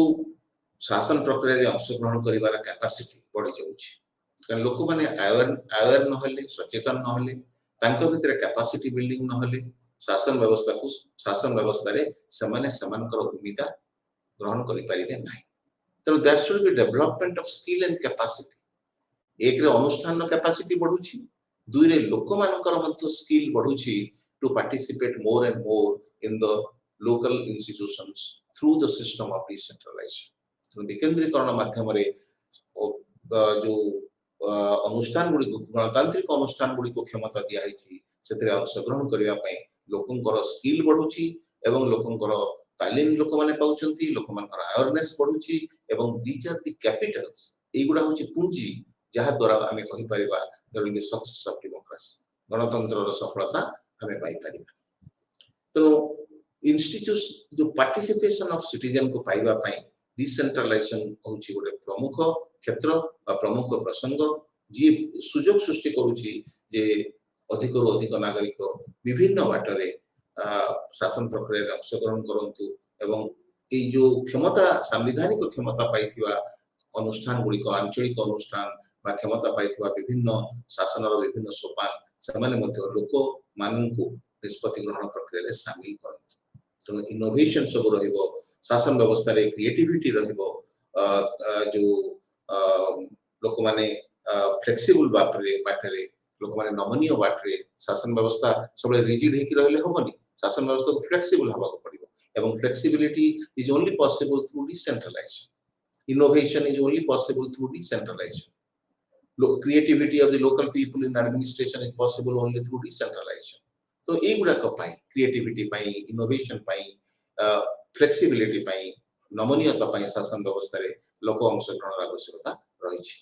शासन प्रक्रिया रे अंशग्रहण करिवार कैपेसिटी बढ़ी जाउची कारण लोक माने अवेयर न हले सचेतन न हले तांको भितरे कैपेसिटी बिल्डिंग न हले शासन व्यवस्था रे समान समानकर भूमिका ग्रहण करि परिबे नाही तो that should be development of skill and capacity एक रे अनुष्ठान कैपेसिटी बढ़ुची दुई रे लोक मानकर मध्य स्किल बढ़ुची to participate more and more in the local institutions through the system of decentralisation तो विकेंद्रीकरण माध्यम रे जो अनुष्ठान गुडी को गणतांत्रिक अनुष्ठान गुडी को क्षमता दिया हिची सेतरे अंशग्रहण करिया पई लोकंकर स्किल बढ़ुची एवं लोकंकर तालीम लोक माने पाउचंती लोक मानकर अवेयरनेस बढ़ुची एवं दीज आर द कैपिटल्स एगुडा होची पूंजी जहा द्वारा हमें कहि परिबा there will be success of democracy गणतंत्र रो सफलता हमें पाई परिबा तो इंस्टीट्यूशन जो पार्टिसिपेशन ऑफ सिटीजन को पाइबा पई डिसेंट्रलाइजेशन होची गोटे प्रमुख क्षेत्र बा प्रमुख प्रसंग जी सुजोग सृष्टि करूची जे अधिक रु अधिक नागरिक विभिन्न बाटरे शासन प्रक्रिया रे अंशग्रहण करंतु एवं ए जो क्षमता संवैधानिक क्षमता पाइथिबा अनुष्ठान गुडी को आंचलिक अनुष्ठान बा क्षमता पाइथिबा विभिन्न शासन रो विभिन्न सोपान ସେମାନେ ମଧ୍ୟ ଲୋକ ମାନଙ୍କୁ निष्पत्ति ग्रहण प्रक्रिया सामिल करते तेणु इनोवेशन सब रहिबो शासन व्यवस्था रे क्रिएटिविटी रहिबो जो लोक माने फ्लेक्सिबल बाटरे लोक माने नमनीय बाटरे शासन व्यवस्था सब रिजिड हेकि रहले होबनी शासन व्यवस्था को फ्लेक्सिबल हबा को पड़िबो एवं flexibility is only possible through decentralization innovation is only possible through decentralization creativity of the local people in administration is possible only through decentralization तो ए गुडा को पाई क्रिएटिविटी पाई इनोवेशन पाई फ्लेक्सिबिलिटी पाई नमनीयता पाई शासन व्यवस्था रे लोक अंशग्रहण आवश्यकता रही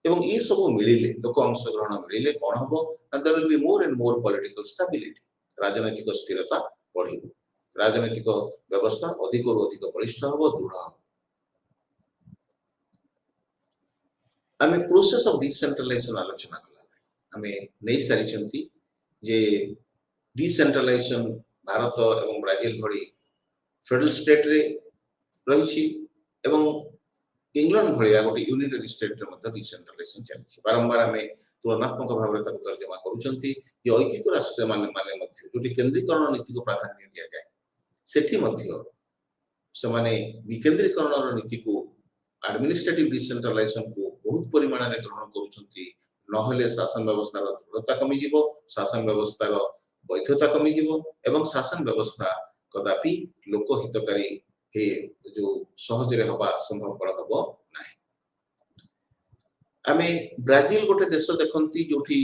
एवं ये सब मिलिले लोक अंशग्रहण मिलिले कोन हबो there will be more and more political stability राजनीतिक स्थिरता बढ़िबो राजनीतिक व्यवस्था अधिक और अधिक बलिष्ठ हबो दृढ़ हबो आमे प्रोसेस ऑफ डिसेंट्रलाइजेशन आलोचना कला आमे नै सारिचंती जे डिसेंट्रलाइजेशन भारत एवं ब्राजिल भली फेडरल स्टेट रे रही एवं इंग्लैंड भलिया गोटे यूनिटरी स्टेट रे मत डिसेंट्रलाइजेशन चलछि बारंबार आमे तुलनात्मक भाव रे तक तर्जमा करूछंती जे ऐकिक राष्ट्र माने मध्य जोटी केंद्रीकरण नीति को प्राधान्य दिया जाय सेठी मध्य समाने विकेंद्रीकरण नीति को एडमिनिस्ट्रेटिव डिसेंट्रलाइजेशन को बहुत परिमाण रे ग्रहण करूछंती नहले शासन व्यवस्था रो दृढ़ता कमी जिवो शासन व्यवस्था रो वैधता कमी जीवो एवं शासन व्यवस्था कदापि लोक हितकारी हे जो सहज रे हबा संभव हबो नाही आमे ब्राजिल गोटे देश देखंती जोठी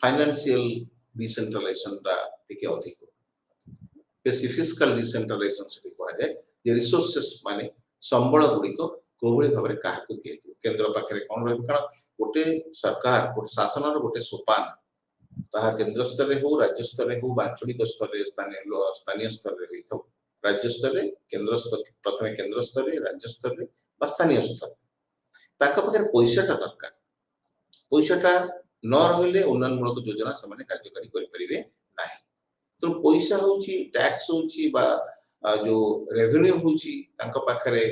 फाइनेंशियल डिसेंट्रलाइजेशन रा टिके अधिक बेसी फिस्कल डिसेंट्रलाइजेशन से कहै जे रिसोर्सेस माने संबळ गुडिको कोबळे भाबरे काहाकु दियजो केंद्र पाखरे कोन रहबो कारण गोटे सरकार गोटे शासन रो गोटे सोपान ताहा केंद्र स्तर रे हो राज्य स्तर रे हो बांचलिक स्तर रे स्थानीय स्तर रे हो राज्य स्तर रे केंद्र स्तर प्रथमे केंद्र स्तर रे राज्य स्तर रे बा स्थानीय स्तर ताका पकर पैसाटा दरकार पैसाटा न रहले उन्नयन मूलक योजना समान कार्यकारी करि परिबे नाही तो पैसा होची टैक्स होची बा जो रेवेन्यू होची तांका पाखरे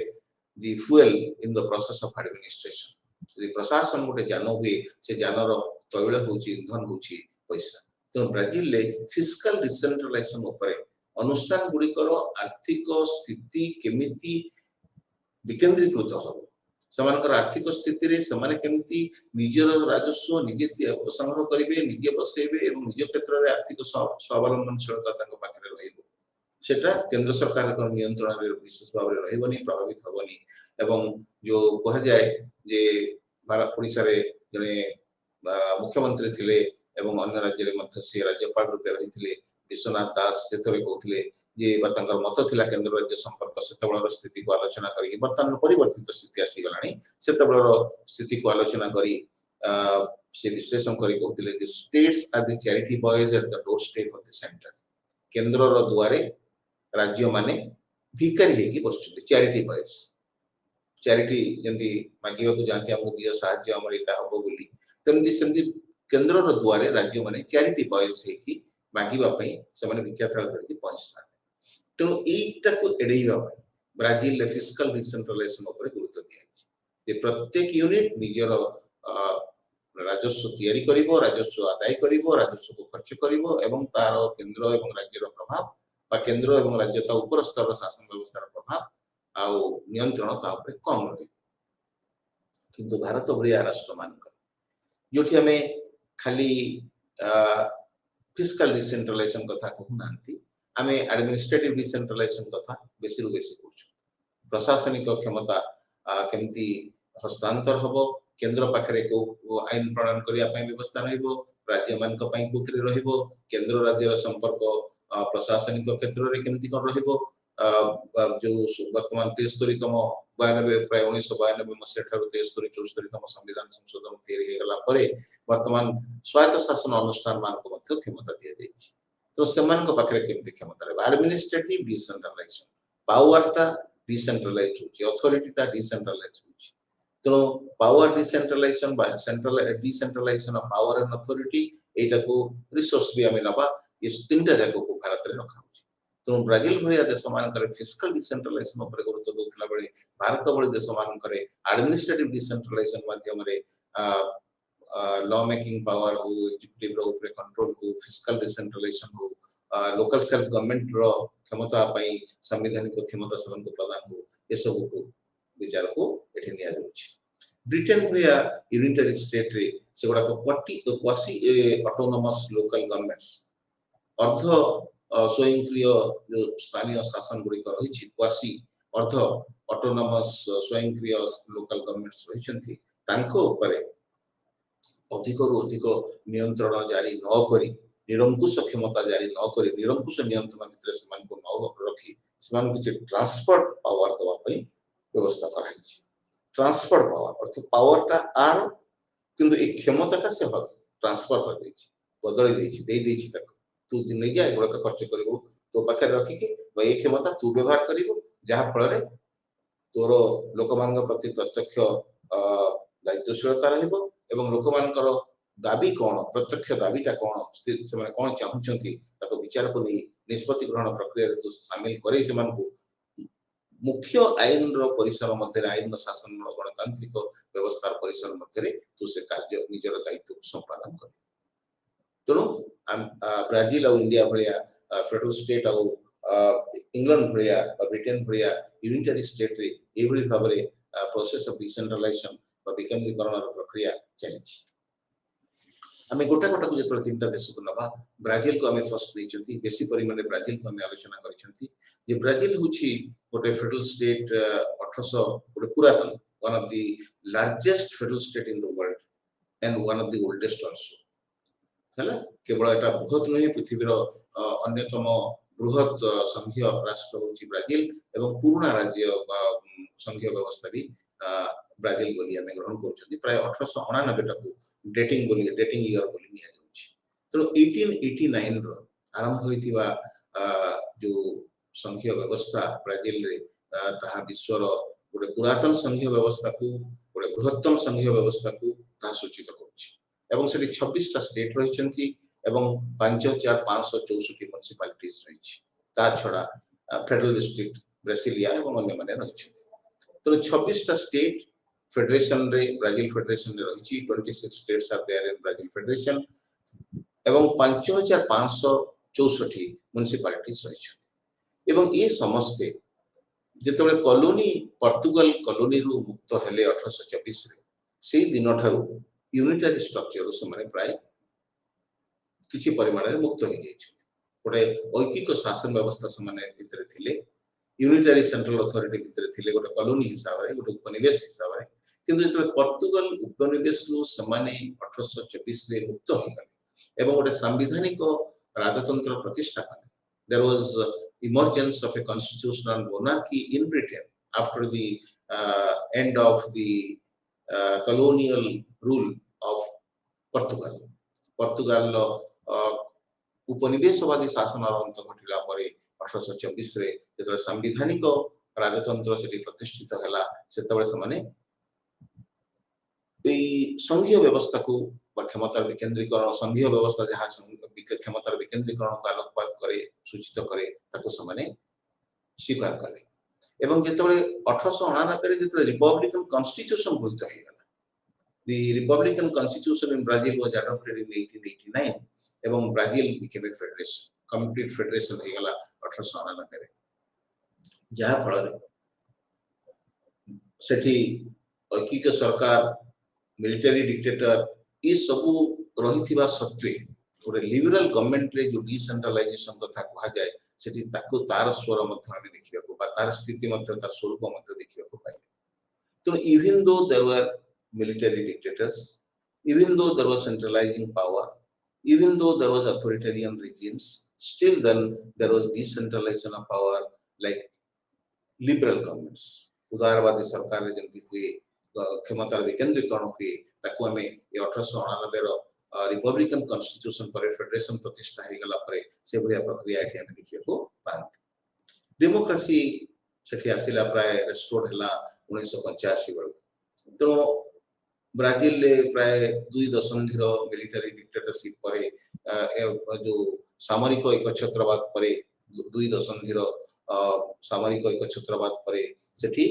the fuel in the process of administration यदि प्रशासन गोटे जान हुए से जानर तैल होची ईंधन होची पैसा तो ब्राजिल ले फिस्कल डिसेंट्रलाइजेशन ऊपर अनुष्ठान गुडिकर आर्थिक स्थिति केमिति विकेंद्रीकृत हो समानकर आर्थिक स्थिति रे समाने केमिति निजर राजस्व निजे संग्रह करिवे निजे बसेबे एवं निज क्षेत्र रे आर्थिक स्वावलंबनशीलता ताको पाखरे रहिबो सेटा केंद्र सरकार को नियंत्रण रे विशेष भाव रे रहिबनी प्रभावित होबनी एवं जो कहा जाय जे भारत ओडिसा रे जने मुख्यमंत्री थिले एवं अन्य राज्य रे मध्य से राज्यपाल रूपे रहिथिले विश्वनाथ दास सेतरे कहथिले जे बतंकर मत थिला केंद्र राज्य संपर्क सेतबळर स्थिति को आलोचना करी वर्तमान परिवर्तित स्थिति आसी गलानी सेतबळर स्थिति को आलोचना करी से विश्लेषण करी कहथिले जे states are the charity boys at the door step of the centre केंद्र रो दुआरे राज्य माने भिकारी हेकी बसुछथि चैरिटी बॉयज चैरिटी जंती मागिबा को जानते हम दियो साहाय्य हमर एटा हबो बोली तमती सेमती केंद्र रो दुआरे राज्य माने चैरिटी बॉयज हेकी मागिबा पई समान भिक्षा थळ करके पहुंचता तेणु एटा को एडेइबा पई ब्राजिल ले फिस्कल डिसेंट्रलाइजेशन ऊपर गुरुत्व दिया जे प्रत्येक यूनिट निजर राजस्व तैयारी करिवो राजस्व आदाय करिवो राजस्व को खर्च करिवो एवं तार केंद्र एवं राज्य रो प्रभाव बा केंद्र एवं राज्य ता ऊपर स्तर शासन व्यवस्था रो प्रभाव आ नियंत्रण ता ऊपर कम रही किंतु भारत भलिया राष्ट्र मानक जोठी हमें खाली फिस्कल डिसेंट्रलाइजेशन कथा कहू नांती आमे एडमिनिस्ट्रेटिव डिसेंट्रलाइजेशन कथा बेसी रु बेसी कहू प्रशासनिक क्षमता केमती हस्तांतर हबो केंद्र पाखरे को आईन प्रणयन करिया पई व्यवस्था रहइबो राज्य मान को पई कुतरे रहइबो केंद्र राज्य रो संपर्क प्रशासनिक क्षेत्र रे केमती कोन रहइबो जो वर्तमान 73 तम 92 प्राय 1992 मसिया ठारो 73 74 तम संविधान संशोधन तैयारी हे गला परे वर्तमान स्वायत्त शासन अनुष्ठान मान को मध्य क्षमता दिया जायछि तो समान को पाखरे केमती क्षमता रे एडमिनिस्ट्रेटिव डिसेंट्रलाइजेशन पावर टा डिसेंट्रलाइज होछि अथॉरिटी टा डिसेंट्रलाइज होछि तो पावर डिसेंट्रलाइजेशन बा central decentralization of power and authority एटा को रिसोर्स भी हमें नबा इस तीनटा जगह को भारत रे रखा होछि तो ब्राजिल भलिया देश मान करे फिस्कल डिसेंट्रलाइजेशन ऊपर गुरुत्व दोथला बेले भारत भली देश मान करे एडमिनिस्ट्रेटिव डिसेंट्रलाइजेशन माध्यम रे लॉ मेकिंग पावर हो एग्जीक्यूटिव रो ऊपर कंट्रोल हो फिस्कल डिसेंट्रलाइजेशन हो लोकल सेल्फ गवर्नमेंट रो क्षमता पई संवैधानिक क्षमता सबन को प्रदान हो ये सब को विचार को एठी निया जाउछि ब्रिटेन भया यूनिटरी स्टेट रे सेगुडा को क्वासी ऑटोनोमस लोकल गवर्नमेंट्स अर्ध स्वयंक्रिय जो स्थानीय शासन गुडी रही क्वासी अर्ध ऑटोनोमस स्वयंक्रिय लोकल गवर्नमेंट्स रहिसंती तांको ऊपर अधिकरु अधिक नियंत्रण जारी न करी निरंकुश क्षमता जारी न करी निरंकुश नियंत्रण भितर समान को न रखी समान किछ ट्रांसफर पावर दवा पई व्यवस्था कराई ट्रांसफर पावर अर्थ पावर टा आर किंतु एक क्षमताटा से ट्रांसफर कर देछि बदली देछि दे देछि तक तू दिन नै जा एगुडा खर्च करिवो तो पाखे रखी कि ए क्षमता तू व्यवहार करिवो जहा फल रे तोर लोकमान प्रति प्रत्यक्ष दायित्वशीलता रहइबो एवं लोकमानकर दाबी कौन प्रत्यक्ष दाबीटा कौन से माने कौन चाहउछंती ताको विचार को नहीं निष्पत्ति ग्रहण प्रक्रिया रे तो शामिल करे से मानको मुख्य आईन रो परिसर मध्य आईन शासन रो गणतांत्रिक व्यवस्था परिसर मध्य तो से कार्य निजर दायित्व संपादन करे तेणु ब्राजिल और इंडिया भलिया फेडरल स्टेट और इंग्लैंड भलिया ब्रिटेन भलिया यूनिटरी स्टेट रे एभली भाबरे प्रोसेस ऑफ डिसेंट्रलाइजेशन बा विकेंद्रीकरण प्रक्रिया चली आमे गोटा गोटा को जतरा तीनटा देश को नबा ब्राजिल को आमे फर्स्ट नैचंती बेसी परिमाण रे ब्राजिल को आमे आलोचना करिसंती जे ब्राजिल हुची गोटे फेडरल स्टेट 1800 गोटे पुरातन one of the largest federal state in the world and one of the oldest also हला केवल एटा बृहत नहीं पृथ्वी रो अन्यतम बृहत संघीय राष्ट्र होची ब्राजिल एवं पुराना राज्य संघीय व्यवस्था भी ब्राजिल बोली आमे ग्रहण करछथि प्राय 1899 टाको डेटिंग ईयर बोली निया जाउछि तो 1889 रो आरंभ होइतिबा जो संघीय व्यवस्था ब्राजिल रे ताहा विश्व रो गोटे पुरातन संघीय व्यवस्था को गोटे बृहत्तम संघीय व्यवस्था को ता सूचित करूछि एवं सेठी 26 टा स्टेट रहिसंती एवं 5564 म्युनिसिपालिटीज रहिछि ता छडा फेडरल डिस्ट्रिक्ट ब्रासिलिया एवं अन्य माने रहिसंती तो 26 टा स्टेट फेडरेशन रे ब्राजिल फेडरेशन रे रहिछि 26 states are there in Brazil federation एवं 5564 म्युनिसिपालिटीज रहिछि एवं ये समस्ते जेतबे कॉलोनी पोर्तुगल कॉलोनी रु मुक्त हेले 1824 रे सेही दिन ठारू यूनिटरी स्ट्रक्चर से माने प्राय किछि परिमाण रे मुक्त हो जाइछि गोटे ऐकिक शासन व्यवस्था से माने भितर थिले यूनिटरी सेंट्रल अथॉरिटी भितर थिले गोटे कॉलोनी हिसाब रे गोटे उपनिवेश हिसाब रे किंतु जेतबे पोर्तुगल उपनिवेश रु समाने 1824 रे मुक्त हो गले एवं गोटे संवैधानिक राजतंत्र प्रतिष्ठा कले there was emergence of a constitutional monarchy in Britain after the end of the colonial rule of Portugal. Portugal उपनिवेशवादी शासन अंत घटिला परे 1824 रे जेतरा संवैधानिक राजतंत्र से प्रतिष्ठित हला सेतबे से माने संघीय व्यवस्था को क्षमता विकेंद्रीकरण संघीय व्यवस्था जहाँ क्षमता विकेंद्रीकरण को आलोकपात करे सूचित करे ताको समाने स्वीकार करे एवं जेतबे 1889 रे जेतबे रिपब्लिकन कॉन्स्टिट्यूशन घोषित हो गला the Republican constitution in Brazil was adopted in 1889 एवं Brazil became a federation complete federation हो गला 1889 रे जहाँ फल रे सेठी ऐकिक सरकार मिलिटरी डिक्टेटर ये सब रही सत्वे गोटे लिबराल गवर्नमेंट रे जो डिसेंट्रलाइजेशन कथा कहा जाए सेठी ताको तार स्वर मध्य हमें देखिया को बा तार स्थिति मध्य तार स्वरूप मध्य देखिया को पाइले तो even though there were military dictators even though there was centralizing power even though there was authoritarian regimes still then there was decentralization of power like liberal governments उदारवादी सरकार रे जेंति हुए क्षमता विकेंद्रीकरण हुए ताको हमें 1889 रो रिपब्लिकन कॉन्स्टिट्यूशन पर फेडरेशन प्रतिष्ठा हो गला परे से बढ़िया प्रक्रिया एठी हमें देखिए को पांत डेमोक्रेसी सेठी आसिला प्राय रेस्टोर्ड हला 1985 बेल तो ब्राजिल ले प्राय 2 दशंधि रो मिलिटरी डिक्टेटरशिप परे जो सामरिक एकछत्रवाद परे 2 दशंधि रो सामरिक एकछत्रवाद परे सेठी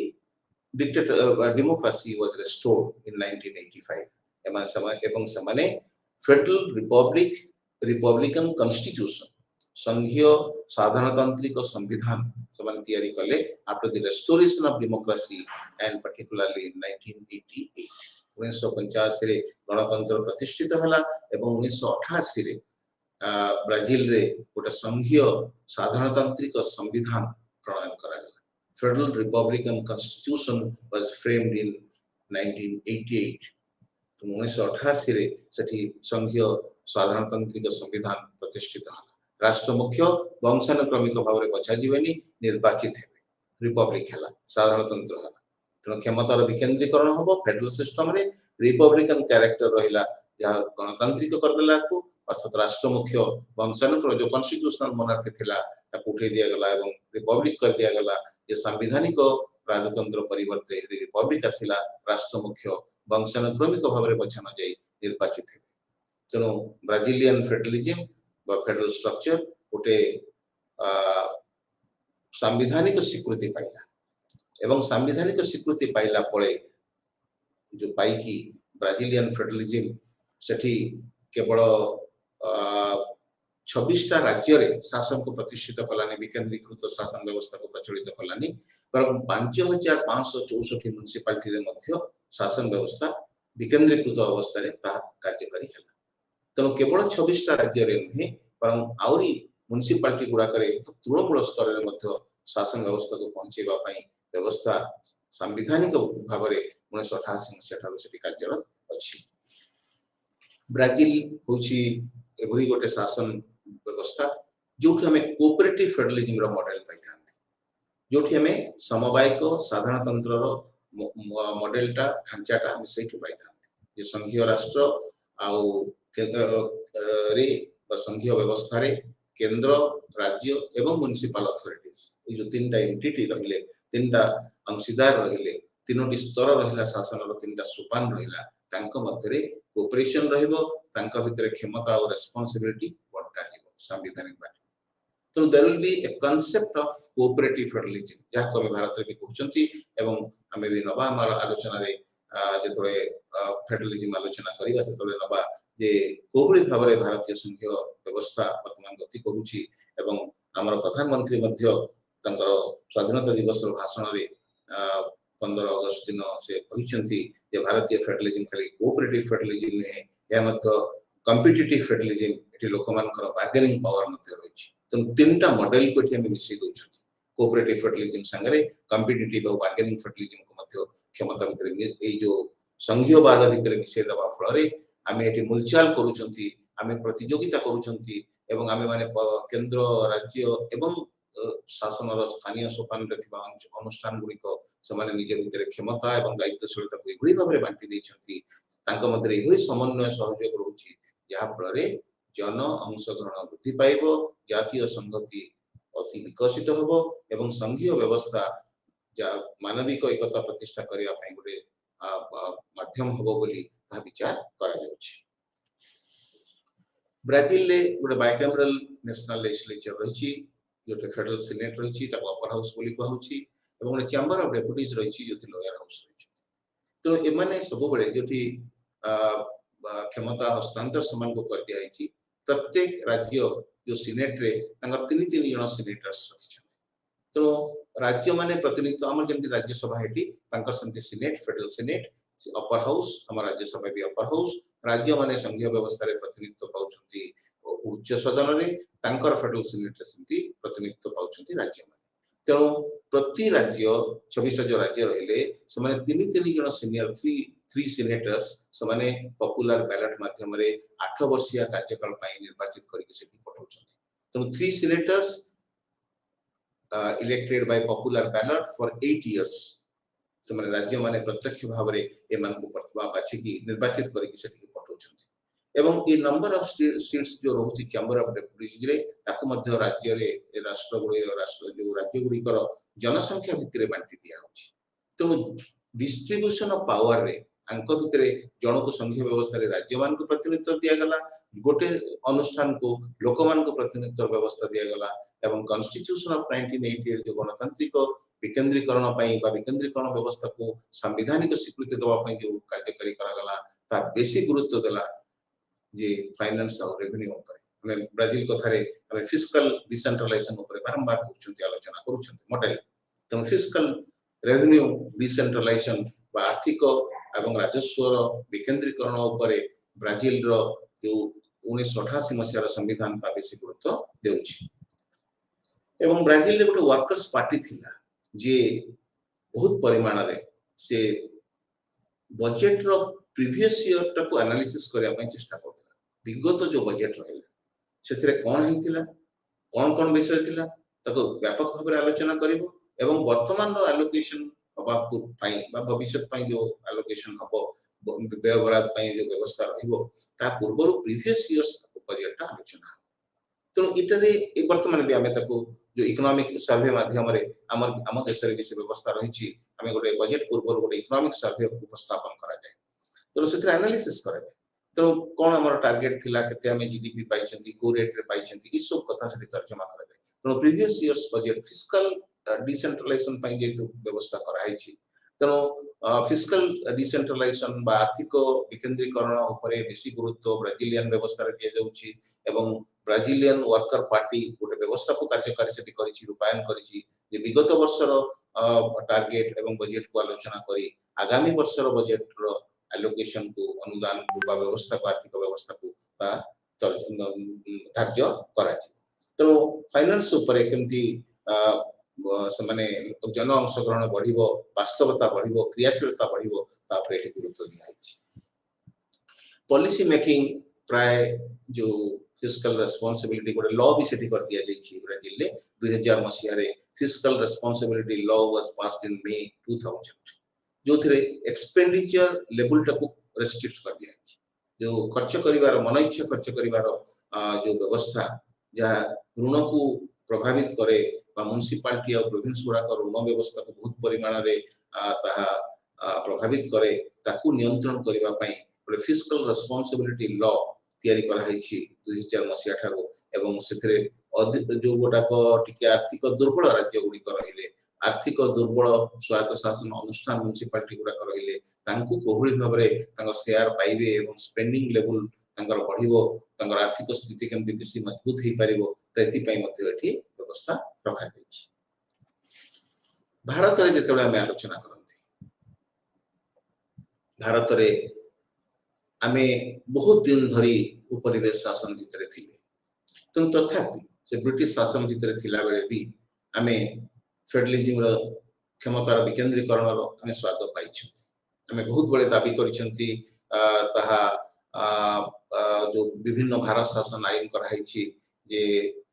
democracy was restored in 1985 एवं समाने फेडरल रिपब्लिकन कॉन्स्टिट्यूशन संघीय साधारणतांत्रिक संविधान समान तैयारी कले after the restoration of democracy and particularly in 1988 1985 रे गणतंत्र प्रतिष्ठित हला एवं 1988 रे ब्राजिल रे गोटे संघीय साधारणतांत्रिक संविधान प्रणयन करा गला federal Republican constitution was framed in 1988 1988 रे सेठी संघीय साधारणतांत्रिक संविधान प्रतिष्ठित हला राष्ट्र मुख्य वंशानुक्रमिक भाव में बचा जीवेनी निर्वाचित हेबे रिपब्लिक हला साधारणतंत्र हला तेणु क्षमतार विकेंद्रीकरण हबो फेडरल सिस्टम रे रिपब्लिकन कैरेक्टर रहिला जहा गणतांत्रिक करदेला को अर्थात राष्ट्र मुख्य वंशानुक्रम जो कॉन्स्टिट्यूशनल मोनार्की थिला ताकू उठे दिया गला एवं रिपब्लिक कर दिया गला जे संवैधानिक राजतंत्र परिवर्ते रिपब्लिक आसिला राष्ट्र मुख्य वंशानुक्रमिक भाव में बचा न जाई निर्वाचित हेबे तेणु ब्राजिलियन फेडरलिज्म फेडरल स्ट्रक्चर गोटे संवैधानिक स्वीकृति पाइला एवं संवैधानिक स्वीकृति पाइला पळे जो पाइकी ब्राजिलियन फेडरलिज्म सेठी केवल 26टा राज्य रे शासन को प्रतिष्ठित कलानी विकेंद्रीकृत शासन व्यवस्था को प्रचलित कलानी पर 5564 म्युनिसिपालिटी रे मध्य शासन व्यवस्था विकेंद्रीकृत अवस्था रे ता कार्यकारी हला तेणु केवल 26टा राज्य रे नहीं पर आउरी म्युनिसिपालिटी गुडा करे तृणमूल स्तर रे मध्य शासन व्यवस्था को पहुंचेबा पई व्यवस्था संवैधानिक भाव में 1988 सेठारो सेठी कार्यरत अछि ब्राजिल होची एभरी गोटे शासन व्यवस्था जोठी हमें कोऑपरेटिव फेडरलिज्म रो मॉडल पाई थांती जोठी हमें समवायिक साधारणतंत्र रो मॉडलटा ढांचाटा हम सेठी पाई थांती जे संघीय राष्ट्र आउ रे संघीय व्यवस्था रे केंद्र राज्य एवं म्युनिसिपल अथॉरिटीज ये जो तीनटा एंटिटी रहिले तीनटा अंशीदार रहिले तीनोटी स्तर रहिला शासन रो तीनटा सोपान रहिला तांको मध्य रे कोऑपरेशन रहइबो तांको भितरे क्षमता और रिस्पांसिबिलिटी बडका जीवो संवैधानिक बाटे तो there will be a concept of cooperative federalism जहा को भारत रे भी कहउचंती एवं हमें भी नबा हमारा आलोचना रे जेतोळे फेडरलिज्म आलोचना करिवा सेतोळे नबा जे कोबळी भाबरे भारतीय संघीय व्यवस्था वर्तमान गति करूची एवं हमर प्रधानमंत्री मध्य तंकर स्वाधीनता दिवस भाषण रे 15 अगस्त दिन से कहिसंती जे भारतीय फेडरलिज्म खाली कोऑपरेटिव फेडरलिज्म ने या मध्य कॉम्पिटिटिव फेडरलिज्म एठी लोकमानकर बार्गेनिंग पावर मध्य रहिछि त तीनटा मॉडल को एठी हम मिसि दोछु कोऑपरेटिव फेडरलिज्म संगरे कॉम्पिटिटिव और बार्गेनिंग फेडरलिज्म को मध्य क्षमता भितर ए जो संघीयवाद भितर मिसि दबा फल रे आमे एठी मुलचाल करूचंती आमे प्रतियोगिता करूचंती एवं आमे माने केंद्र राज्य एवं शासन स्थानीय सोपान रे थिबा अनुष्ठान गुडी को समान निज भितर क्षमता एवं दायित्वशीलता को एगुडी भाबरे बांटी दैछंती तांको मध्ये एगुडी समन्वय सहयोग रहउची जहा फल रे जन अंशग्रहण वृद्धि पाइबो जातीय संगति अति विकसित होबो एवं संघीय व्यवस्था जा मानविक एकता प्रतिष्ठा करिया पई गुडी माध्यम होबो बोली ता विचार करा जाउची ब्राजिल ले गुडी बाइकैमरल नेशनल लेजिस्लेचर रहिची जोटे फेडरल सीनेट रहिची ताको अपर हाउस बोली कहउची एवं चैम्बर ऑफ डेप्यूटीज रहिची जोति लोअर हाउस रहिची तो एमाने सब बेले जोति क्षमता हस्तांतर समान को कर दिया आइची प्रत्येक राज्य जो सीनेट रे तांगर तीन जन सीनेटर्स रखिछंती तो राज्य माने प्रतिनिधित्व हमर जेंति राज्य सभा हेटी तांकर संति senate federal senate upper house हमर राज्य सभा भी अपर हाउस राज्य माने संघीय व्यवस्था रे प्रतिनिधित्व पाउछंती उच्च सदन रे तांकर फेडरल सीनेट रे संति प्रतिनिधित्व पाउछंती राज्य माने तेणु प्रति राज्य 26 जो राज्य रहिले समाने तीन जन सीनियर 3 सीनेटर्स समाने पॉपुलर बैलेट माध्यम रे 8 वर्षीय कार्यकाल पई निर्वाचित करिके सेठी पठाउछंती तेणु 3 senators elected by popular ballot for 8 years समाने राज्य माने प्रत्यक्ष भाव रे एमान को प्रतिभा बाछि की निर्वाचित करिके सेठी पठाउछंती एवं ए नंबर ऑफ सीट्स जो रहउची चैम्बर ऑफ डेप्यूटीज रे ताको मध्य राज्य रे राष्ट्र जो राज्य गुडी कर जनसंख्या भितरे बांटी दिया होची तो डिस्ट्रीब्यूशन ऑफ पावर रे अंक भितरे जन को संघीय व्यवस्था रे राज्य मान को प्रतिनिधित्व दिया गला गोटे अनुष्ठान को लोकमान को प्रतिनिधित्व व्यवस्था दिया गला एवं कॉन्स्टिट्यूशन ऑफ 1988 जो गणतांत्रिक विकेंद्रीकरण पई बा विकेंद्रीकरण व्यवस्था को संवैधानिक स्वीकृति दवा पई जो कार्यकारी करा गला ता बेसी गुरुत्व देला जे फाइनेंस और रेवेन्यू ऊपर हमें ब्राजील कथारे हमें फिस्कल डिसेंट्रलाइजेशन ऊपर बारंबार करछुंती आलोचना करूछंती मॉडल त फिस्कल रेवेन्यू डिसेंट्रलाइजेशन बा आर्थिक एवं राजस्व विकेंद्रीकरण ऊपर ब्राजील रो जो 1988 मसियार संविधान ता बेसी गुरुत्व देउछि एवं ब्राजील रे गोटे वर्कर्स पार्टी थिला जे बहुत परिमाण रे से बजेट रो प्रीवियस ईयर टाको एनालिसिस करिया पई चेष्टा करथला विगत जो बजेट रहला सेथिरे कोन हिथिला कोन विषय थिला ताको व्यापक भाव आलोचना करिवो एवं वर्तमान रो एलोकेशन हबा पई बा भविष्य पई जो एलोकेशन हबो व्यय बराद पई जो व्यवस्था रहिबो ता पूर्वरु प्रीवियस इयर्स बजेट आलोचना तो इटरे ए वर्तमान भी आमे ताको जो इकोनॉमिक सर्वे माध्यम रे आम देश रे विषय व्यवस्था रहिछि आमे गोटे बजेट पूर्वरु गोटे इकोनॉमिक सर्वे उपस्थापन करा जाय तो सेथरे एनालिसिस करा जाय तो कोन हमर टारगेट थिला केते हमें जीडीपी पाइछंती को रेट रे पाइछंती ई सब कथा से तर्जमा करा जाय तो previous years budget fiscal decentralization पई जे व्यवस्था करा आइछि तो फिस्कल डिसेंट्रलाइजेशन बा आर्थिक विकेंद्रीकरण ऊपर बेसी गुरुत्व ब्राजीलियन व्यवस्था रे दिया जाउछि एवं ब्राजीलियन वर्कर पार्टी गोटे व्यवस्था को कार्यकारी से करिछि रूपायन करिछि जे विगत वर्षर टारगेट एवं बजेट को आलोचना करी आगामी वर्षर बजेट रो एलोकेशन को अनुदान को बा व्यवस्था को आर्थिक व्यवस्था को धार्य कराछि तो फाइनेंस ऊपर केमती से माने जन अंशग्रहण बढ़िबो वास्तवता बढ़िबो क्रियाशीलता बढ़िबो तापर एठी गुरुत्व दिया आइछि पॉलिसी मेकिंग प्राय जो फिस्कल रेस्पोंसिबिलिटी गोटे लॉ भी सेठी कर दिया जाइछि ब्राजील ले 2000 मसिया रे fiscal responsibility law was passed in May 2000 जो थिरे एक्सपेंडिचर लेवल टाको रेस्ट्रिक्ट कर दिया जाइछि जो खर्च करिवार मन इच्छा खर्च करिवार जो व्यवस्था जा ऋण को प्रभावित करे बा म्युनिसिपालिटी और प्रोविंस गुडा को ऋण व्यवस्था को बहुत परिमाण रे ताहा प्रभावित करे ताकू नियंत्रण करिवा पई गोटे फिस्कल रेस्पोंसिबिलिटी लॉ तैयारी करा हैछि 2000 मसिया ठारो एवं सेथरे जो गोटाक टिके आर्थिक दुर्बल राज्य गुडी रहिले आर्थिक दुर्बल स्वायत्त शासन अनुष्ठान म्युनिसिपालिटी गुडा रहिले तांकू कोहली भाबरे तांका शेयर पाइबे एवं स्पेंडिंग लेवल तांकर बढ़िबो तांकर आर्थिक स्थिति केमति बेसी मजबूत हे पारिबो तैति पई मध्ये एठी व्यवस्था रखा जाइछि भारत रे जेतेबे हम आलोचना करंती भारत रे आमे बहुत दिन धरी उपनिवेश शासन भितरे थिले किंतु तथापि से ब्रिटिश शासन भितरे थिला बेले भी आमे फेडरलिज्म रो क्षमतार विकेंद्रीकरण रो आमे स्वाद पाइछु आमे बहुत बड़े दाबी करिसंती ताहा जो विभिन्न भारत शासन आईन कराइछि जे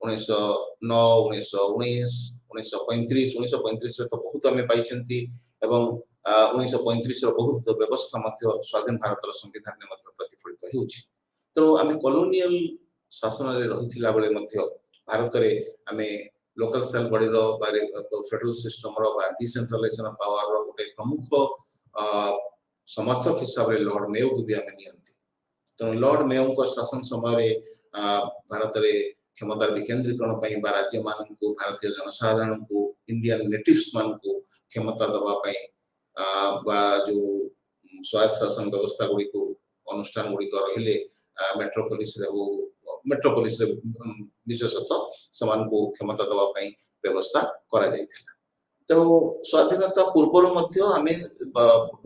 1909 1919 1935 1935 रे तो बहुत आमे पाइछंती एवं 1935 रो बहुत व्यवस्था मध्य स्वाधीन भारत रो संविधान ने मध्य प्रतिफलित हेउछि तो आमे कॉलोनियल शासन रे रहिथिला बेले मध्य भारत रे आमे लोकल सेल बॉडी रो बारे फेडरल सिस्टम रो बा डिसेंट्रलाइजेशन ऑफ पावर रो गोटे प्रमुख समर्थक हिसाब रे लॉर्ड मेयो को भी आमे नियंती तो लॉर्ड मेयो को शासन समय रे भारत रे क्षमतार विकेंद्रीकरण पई बा राज्य मान को भारतीय जनसाधारण को इंडियन नेटिव्स मान को क्षमता दबा पई बा जो स्वायत्त शासन व्यवस्था गुडी को अनुष्ठान गुडी को रहिले मेट्रोपोलिस रे विशेषतः समान को क्षमता दबा पई व्यवस्था करा जायथिला तो स्वाधीनता पूर्व मध्य आमे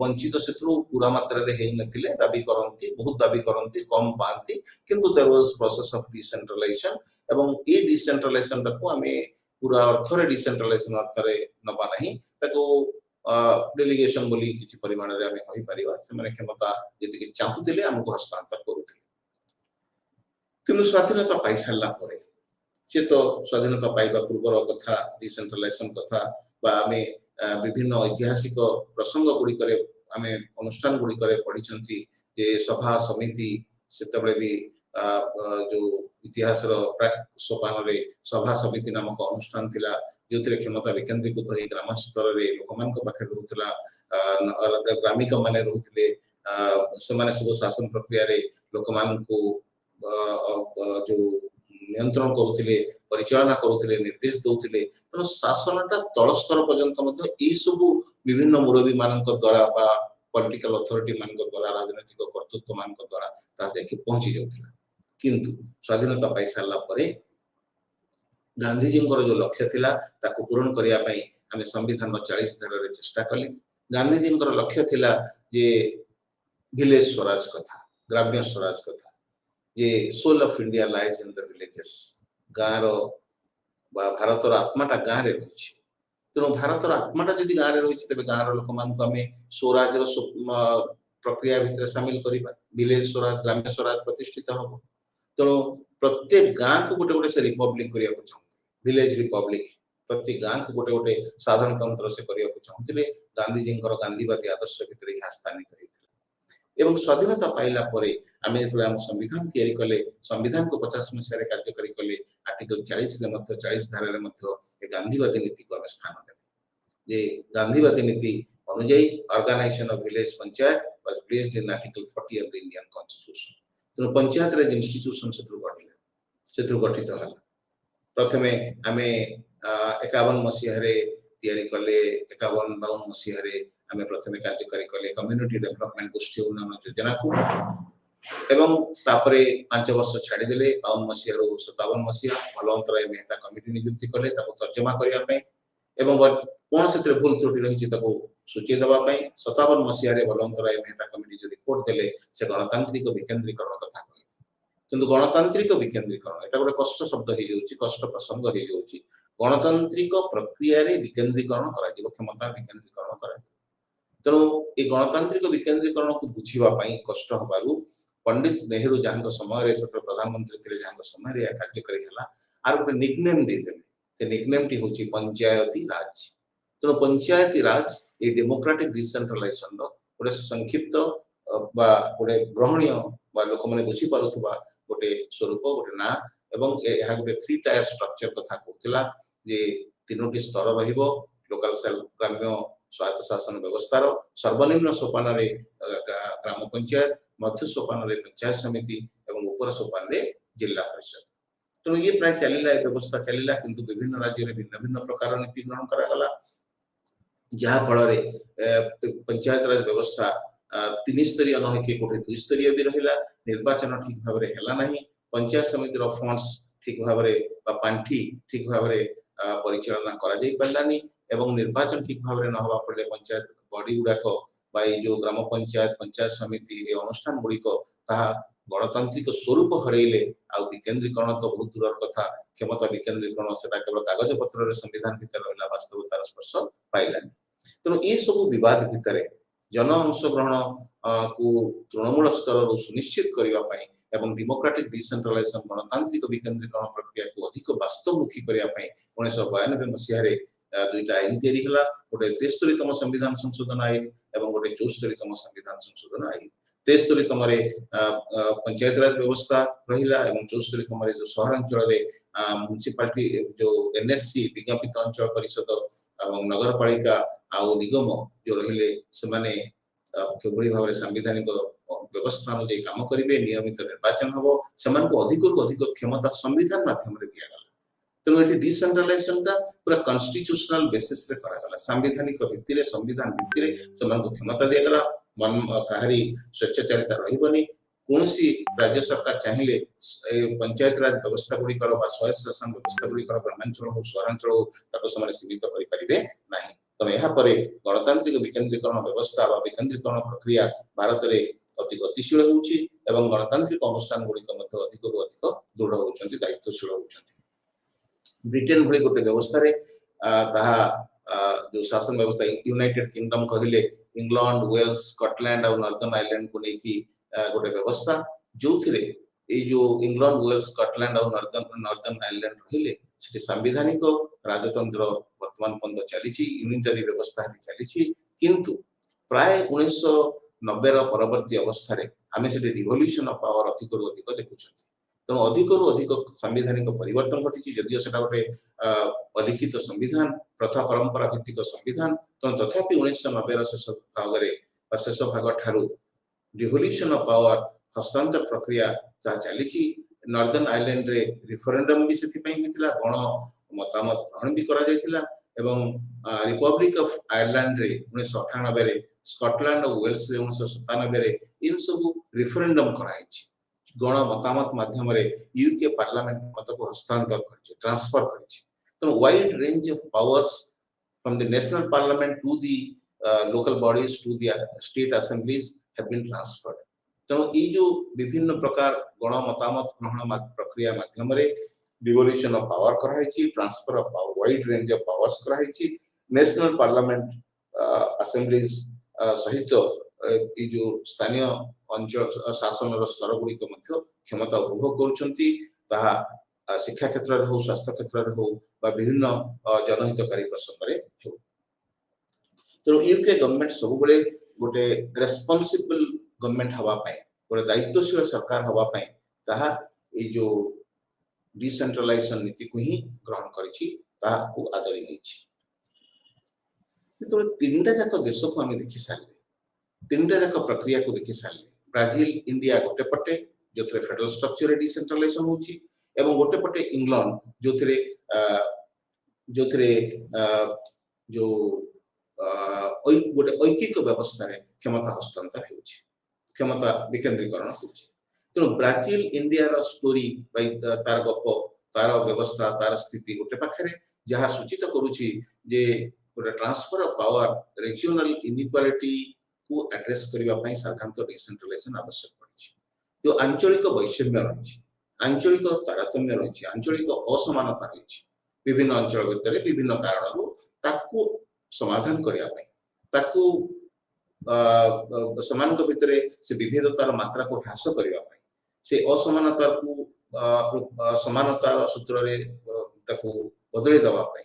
वंचित सेथु पूरा मात्रा रे हेइ नथिले दाबी करंती बहुत दाबी करंती कम पांती किंतु there was process of decentralization एवं ए डिसेंट्रलाइजेशन को आमे पूरा अर्थ रे डिसेंट्रलाइजेशन अर्थ रे नबा नाही ताको डेलीगेशन बोली किछि परिमाण रे आमे कहि परिबा से माने क्षमता जति कि चाहुतिले हमको हस्तांतर करूथिले किंतु स्वाधीनता पाइ साला परे से तो स्वाधीनता पाइबा पूर्वर कथा डिसेंट्रलाइजेशन कथा बा आमे विभिन्न ऐतिहासिक प्रसंग गुडी करे आमे अनुष्ठान गुडी करे पढिचंती जे सभा समिति सेतबे भी जो इतिहास रो प्राक सोपान रे सभा समिति नामक अनुष्ठान थिला जोथिरे क्षमता विकेंद्रीकृत हे ग्राम स्तर रे लोकमान को पाखे रहउतला ग्रामीक माने रहउतले समाने सब शासन प्रक्रिया रे लोकमान को जो नियंत्रण करूथिले परिचालना करूथिले निर्देश दउथिले तो शासनटा तल स्तर पर्यंत मध्य ई सब विभिन्न मुरबी मानक द्वारा बा पॉलिटिकल अथॉरिटी मान द्वारा राजनीतिक कर्तृत्व मान द्वारा ता जाके पहुंची जाउथिला किंतु स्वाधीनता पाई साला परे गांधी जी जो लक्ष्य थिला ताको पूरण करिया पई आमे संविधान 40 धारा रे चेष्टा कले गांधी जी लक्ष्य थिला जे विलेज स्वराज कथा ग्राम्य स्वराज कथा जे soul of India lies in the villages गाँव भारतर आत्माटा गाँव रे रही तेणु भारतर आत्माटा जदि गाँव रे रही तेबे गाँव लोक मान को आमे स्वराज प्रक्रिया भितर शामिल करिबा विलेज स्वराज ग्राम्य स्वराज प्रतिष्ठित हबो तेणु प्रत्येक गाँव को गोटे गोटे से रिपब्लिक करिया को चाहते विलेज रिपब्लिक प्रत्येक गाँव को गोटे गोटे साधारण तंत्र से करिया को चाहते गांधी जी गांधीवादी आदर्श भितर यह स्थानित होइथिला एवं स्वाधीनता पाइला परे आमे जेतले हम संविधान तैयारी कले संविधान को 50 मसीह रे कार्यकारी कले आर्टिकल 40 रे मध्य 40 धारा रे मध्य ए गांधीवादी नीति को आमे स्थान देले जे गांधीवादी नीति अनुଯାयी organisation of village panchayat was based in article 40 of the Indian constitution तेणु पंचायत रे इंस्टीट्यूशन सेतु गठित हला प्रथमे आमे 51 मसीह रे तैयारी कले 51-52 मसीह रे आमे प्रथमे कार्यकारी कले कम्युनिटी डेवलपमेंट गोष्ठी उन्नयन योजना को एवं तापरे 5 वर्ष छाड़ी देले 52 मसीह रो 57 मसीह भलंतराय मेटा कमिटी नियुक्ति कले ताको तर्जमा करिया पई एवं कोन सेते भूल त्रुटि रही छि ताको सूची दबा पई 57 मसीह रे भलंतराय मेटा कमिटी जो रिपोर्ट देले से गणतांत्रिक विकेंद्रीकरण कथा कहि किंतु गणतांत्रिक विकेंद्रीकरण एटा गोटे कष्ट शब्द हे जाउछि कष्ट प्रसंग हे जाउछि गणतांत्रिक प्रक्रिया रे विकेंद्रीकरण करा जिवो क्षमता विकेंद्रीकरण करा तेणु ये गणतांत्रिक विकेंद्रीकरण को बुझीवा पई कष्ट हबारु पंडित नेहरू जहां समय सत्र प्रधानमंत्री थे जहां समय या कार्यकारी हला आर गोटे निकनेम दे देले से निकनेम टी होची पंचायती राज तेणु पंचायती राज ये डेमोक्रेटिक डिसेंट्रलाइजेशन रो गोटे संक्षिप्त बा गोटे ग्रहणीय बा लोक माने बुझी पारुथबा गोटे स्वरूप गोटे ना एवं एहा गोटे 3 टायर स्ट्रक्चर कथा कहतिला जे तीनोटी स्तर रहिबो लोकल सेल ग्राम्य स्वायत्त शासन व्यवस्था सर्वनिम्न सोपान रे ग्राम पंचायत मध्य सोपान रे पंचायत समिति एवं ऊपर सोपान रे जिला परिषद तो ये प्राय चलिला व्यवस्था चलिला किंतु विभिन्न राज्य रे भिन्न भिन्न प्रकार नीति ग्रहण करा गला जहा फल रे पंचायत राज व्यवस्था 3 स्तरीय न होके कोठे 2 स्तरीय भी रहिला निर्वाचन ठीक भाव रे हला नहीं पंचायत समिति रो फंड्स ठीक भाव रे बा पांठी ठीक भाव रे परिचालना करा जाई पल्लानी एवं निर्वाचन ठीक भाव रे न हवा पड़ले पंचायत बॉडी गुडाको बाई जो ग्राम पंचायत पंचायत समिति ए अनुष्ठान गुडी को ता गणतांत्रिक स्वरूप हरैले आ विकेंद्रीकरण तो बहुत दूर कथा क्षमता विकेंद्रीकरण सेटा केवल कागज पत्र रे संविधान भीतर रहला वास्तवतार स्पर्श पाइलानी तेणु ये सब विवाद भीतर जन अंशग्रहण को तृणमूल स्तर रो सुनिश्चित करिवा पई एवं डेमोक्रेटिक डिसेंट्रलाइजेशन गणतांत्रिक विकेंद्रीकरण प्रक्रिया को अधिक वास्तवमुखी करिया पई 1992 मसीह रे दुईटा आईन तैयारी हला गोटे 73तम संविधान संशोधन आईन एवं गोटे 74तम संविधान संशोधन आईन 73तम रे पंचायत राज व्यवस्था रहिला एवं 74तम रे जो शहरांचल रे म्युनिसिपालिटी जो एनएससी विज्ञापित अंचल परिषद एवं नगरपालिका आ निगम जो रहिले से माने केबड़ी भाव रे संवैधानिक व्यवस्था अनुसार काम करिवे नियमित निर्वाचन हबो समान को अधिक क्षमता संविधान माध्यम रे दिया गला तेणु ये डिसेंट्रलाइजेशन टा पूरा कॉन्स्टिट्यूशनल बेसिस रे करा गला संवैधानिक भित्ति रे संविधान भित्ति रे समान को क्षमता दिया गला मन काहरी स्वेच्छाचारिता रहिबनी कोनसी राज्य सरकार चाहिले पंचायत राज व्यवस्था गुडी करो बा स्वायत्त शासन व्यवस्था गुडी करो ग्रामांचल हो शहरांचल हो ताको समान सीमित करि परिबे नाही तने यहा परे गणतांत्रिक विकेंद्रीकरण व्यवस्था बा विकेंद्रीकरण प्रक्रिया भारत रे अति गतिशील होउची एवं गणतांत्रिक अनुष्ठान गुडी को मध्य अधिक दृढ़ होउचंती दायित्वशील होउचंती ब्रिटेन भली गोटे व्यवस्था रे ताहा जो शासन व्यवस्था यूनाइटेड किंगडम कहले इंग्लैंड वेल्स स्कॉटलैंड और नॉर्दर्न आयरलैंड को लेकी गोटे व्यवस्था जो थिरे ए जो इंग्लैंड वेल्स स्कॉटलैंड और नॉर्दर्न आयरलैंड रहिले सेठी संवैधानिक राजतंत्र वर्तमान पर्यंत चलीछि यूनिटरी व्यवस्था चलीछि किंतु प्राय 1990 रो परवर्ती अवस्था रे हमें सेठी रिवोल्यूशन ऑफ पावर अधिक देखुछथि तो अधिक संवैधानिक परिवर्तन घटी जदियो सेटा गोटे अलिखित संविधान प्रथा परंपरा भित्तिक संविधान तो तथापि 1990 शेष भाग ठारू रिवोल्यूशन ऑफ पावर हस्तांतर प्रक्रिया ता चली नॉर्दर्न आयरलैंड रे रेफरेंडम भी सेति पई हितला गण मतामत ग्रहण भी करा जायतिला एवं रिपब्लिक ऑफ आयरलैंड रे 1998 रे स्कॉटलैंड और वेल्स रे 1997 रे इन सब रेफरेंडम कराई गण मतामत माध्यम यूके पार्लियामेंट मत को हस्तांतर कर ट्रांसफर कर तो wide range of powers from the national parliament to the local bodies to the state assemblies have been transferred तो ये जो विभिन्न प्रकार गण मतामत ग्रहण प्रक्रिया माध्यम डिवोल्यूशन ऑफ पावर कराई transfer of power wide range of powers कराई नेशनल पार्लियामेंट असेंबलीज सहित ये जो स्थानीय अंचल शासन स्तर गुड़िक क्षमता उपभोग कर शिक्षा क्षेत्र में हो स्वास्थ्य क्षेत्र में हो विभिन्न जनहितकारी प्रसंग में हो तेणु यूके गवर्नमेंट सब बेले गोटे रेस्पॉन्सिबल गवर्नमेंट हवापाई गोटे दायित्वशील सरकार हवापाई ताहा ये जो डिसेंट्रलाइजेशन नीति को ही ग्रहण करिछि ताहाकु आदरी नेछि तो तीनटा जाक देश को आम देखी सारे तीनटा जाक प्रक्रिया को देखी सारे ब्राजिल इंडिया गोटे पटे जो फेडरल स्ट्रक्चर डिसेंट्रलाइजेशन होची एवं गोटे पटे इंग्लैंड जो जो गोटे ऐकिक व्यवस्था रे क्षमता हस्तांतर होची क्षमता विकेंद्रीकरण होची तेणु ब्राजिल इंडिया रो स्टोरी तार गप तार व्यवस्था तार स्थिति गोटे पाखे जहाँ सूचित करुची जे गोटे transfer of power regional inequality को एड्रेस करबा पई साधारणतः डिसेंट्रलाइजेशन आवश्यक पड़ी जो आंचलिक वैषम्य रही आंचलिक तारतम्य रही आंचलिक असमानता रही विभिन्न अंचल भितर विभिन्न कारणरू ताकू समाधान करबा पई ताकू समानक भितर से विभेदतार मात्रा को ह्रास करबा पई से असमानता को समानतार सूत्र रे ताकू बदली दबा पई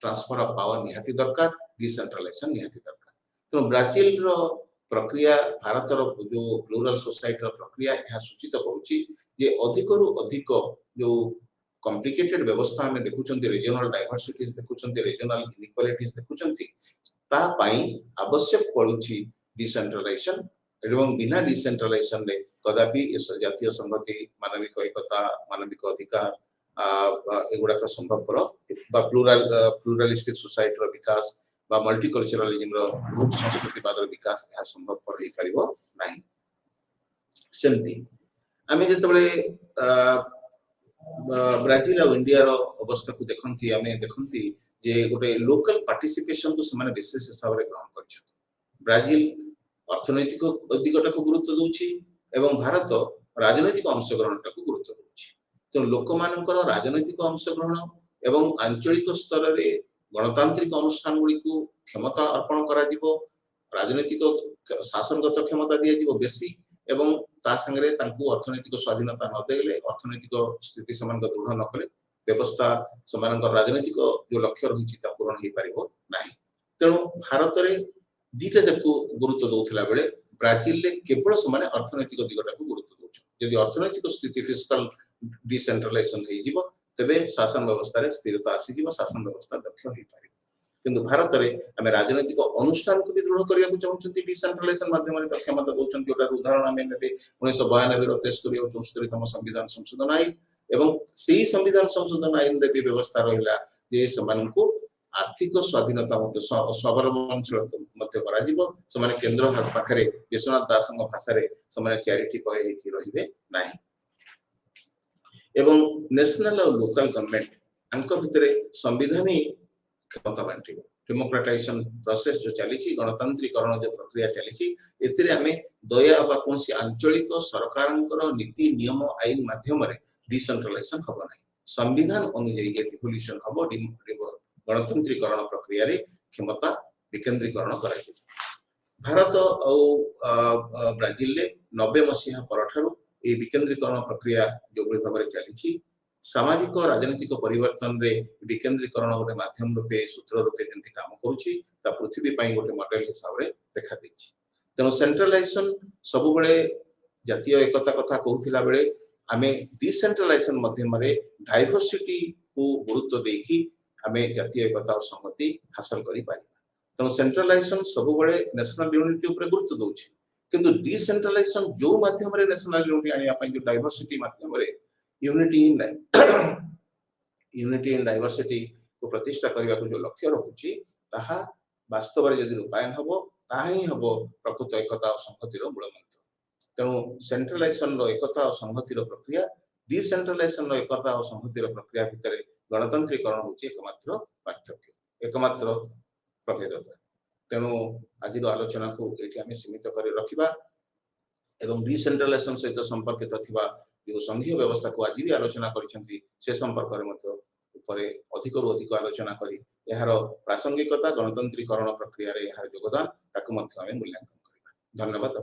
ट्रांसफर ऑफ पावर निहाती दरकार डिसेंट्रलाइजेशन निहाती दरकार तो ब्राजिल रो प्रक्रिया भारत रो जो प्लूरल सोसाइटी रो प्रक्रिया यह सूचित करूची जे अधिकरु अधिक जो कॉम्प्लिकेटेड व्यवस्था में देखुचंती रीजनल डाइवर्सिटीज देखुचंती रीजनल इनइक्वालिटीज देखुचंती ता पई आवश्यक पड़ुची डिसेंट्रलाइजेशन एवं बिना डिसेंट्रलाइजेशन रे कदापि जातीय संगति मानविक एकता मानविक अधिकार एगुड़ा संभवपर प्लूरालिस्टिक सोसाइटी रो विकास बा मल्टीकल्चरलिज्म रो ग्रुप संस्कृतिवाद रो विकास यह संभवपर हे परिबो नाही सेमती आमे जेतबेले ब्राजिल और इंडिया रो अवस्था को देखंती आमे देखंती जे गोटे लोकल पार्टिसिपेशन को समान विशेष हिसाब रे ग्रहण करछथि ब्राजिल अर्थनैतिक दिगटा को गुरुत्व दोछि एवं भारत राजनैतिक अंशग्रहणटा को गुरुत्व दोछि तो लोक मानकर राजनैतिक अंशग्रहण एवं आंचलिक स्तर रे गणतांत्रिक अनुष्ठान गुड़ी को क्षमता अर्पण करा जिवो राजनैतिक शासनगत क्षमता दिया जिवो बेसी एवं ता संगे तांकु अर्थनैतिक स्वाधीनता न देले अर्थनैतिक स्थिति समान दृढ़ न कले व्यवस्था समान राजनैतिक जो लक्ष्य रही पूरण हो पारिबो नाही तेणु भारत रे दीटा जको गुरुत्व दौथिला बेले ब्राजिल ले केवल समान अर्थनैतिक दिगटा को गुरुत्व दउछ यदि अर्थनैतिक स्थिति फिस्कल डिसेंट्रलाइजेशन हे जिवो तबे शासन व्यवस्था रे स्थिरता आसी जिवो शासन व्यवस्था दक्ष हो पारिबो किंतु भारत रे हमें राजनैतिक अनुष्ठान को भी दृढ़ करिया को चाहउछंती डिसेंट्रलाइजेशन माध्यम रे क्षमता दउछंती ओटा उदाहरण हमें नेबे 1992 रो 73 और 74 तम संविधान संशोधन आईन एवं सेही संविधान संशोधन आईन रे भी व्यवस्था रहिला जे समान को आर्थिक स्वाधीनता मत स्वावलंबनशील मध्य करा जिवो समान केंद्र पाखरे विश्वनाथ दासंग भाषा रे समान चैरिटी पय हेकी रहिबे नाही एवं नेशनल और लोकल गवर्नमेंट अंक भितरे संविधानी क्षमता बांटिबो डेमोक्रेटाइजेशन प्रोसेस जो चली गणतांत्रिकरण जो प्रक्रिया चली एथिरे हमें दया बा कोनसी आंचलिक सरकारंकर नीति नियम आईन माध्यम रे डिसेंट्रलाइजेशन हबो नाही संविधान अनुसार ये डिवोल्यूशन हबो गणतंत्रीकरण प्रक्रिया रे क्षमता विकेंद्रीकरण कराई भारत और ब्राजिल ले 90 मसीहा परठारु ए विकेंद्रीकरण प्रक्रिया जो भाव में चली सामाजिक राजनीतिक परिवर्तन रे विकेंद्रीकरण गोटे माध्यम रूपे सूत्र रूपे जंती काम करूची ता पृथ्वी पई गोटे मॉडल हिसाब रे देखा देछि तेनो सेंट्रलाइजेशन सब बेले जातीय एकता कथा कहूथिला बेले आमे डिसेंट्रलाइजेशन माध्यम रे डाइवर्सिटी को गुरुत्व देकी आमे जातीय एकता और संगति हासिल करि पारिबा तेनो सेंट्रलाइजेशन सब बेले नेशनल यूनिटी ऊपर गुरुत्व दोछि किंतु डिसेंट्रलाइजेशन जो माध्यम रे नेशनल यूनिटी आनिया पई जो डाइवर्सिटी माध्यम रे यूनिटी इन डाइवर्सिटी को प्रतिष्ठा करबा को जो लक्ष्य रहुची ताहा वास्तव रे यदि रूपायन हबो ताहा ही हबो प्रकृत एकता और संहतिर मूल मंत्र। तेणु सेंट्रलाइजेशन एकता और संहतिर प्रक्रिया डिसेंट्रलाइजेशन एकता और संहतिर प्रक्रिया भितर गणतंत्रीकरण हूँ एकमात्र पार्थक्य एकमात्र प्रभेदता। तेणु आज आलोचना को ये आम सीमित कर रखा एवं डिसेंट्रलाइजेशन सहित संपर्कित थिबा जो संघीय व्यवस्था को आज भी आलोचना करिसेंती से संपर्क में अधिक रु अधिक आलोचना करी यार प्रासंगिकता गणतंत्रीकरण प्रक्रिया रे यार योगदान ताकु मध्य आमे मूल्यांकन करिबा। धन्यवाद।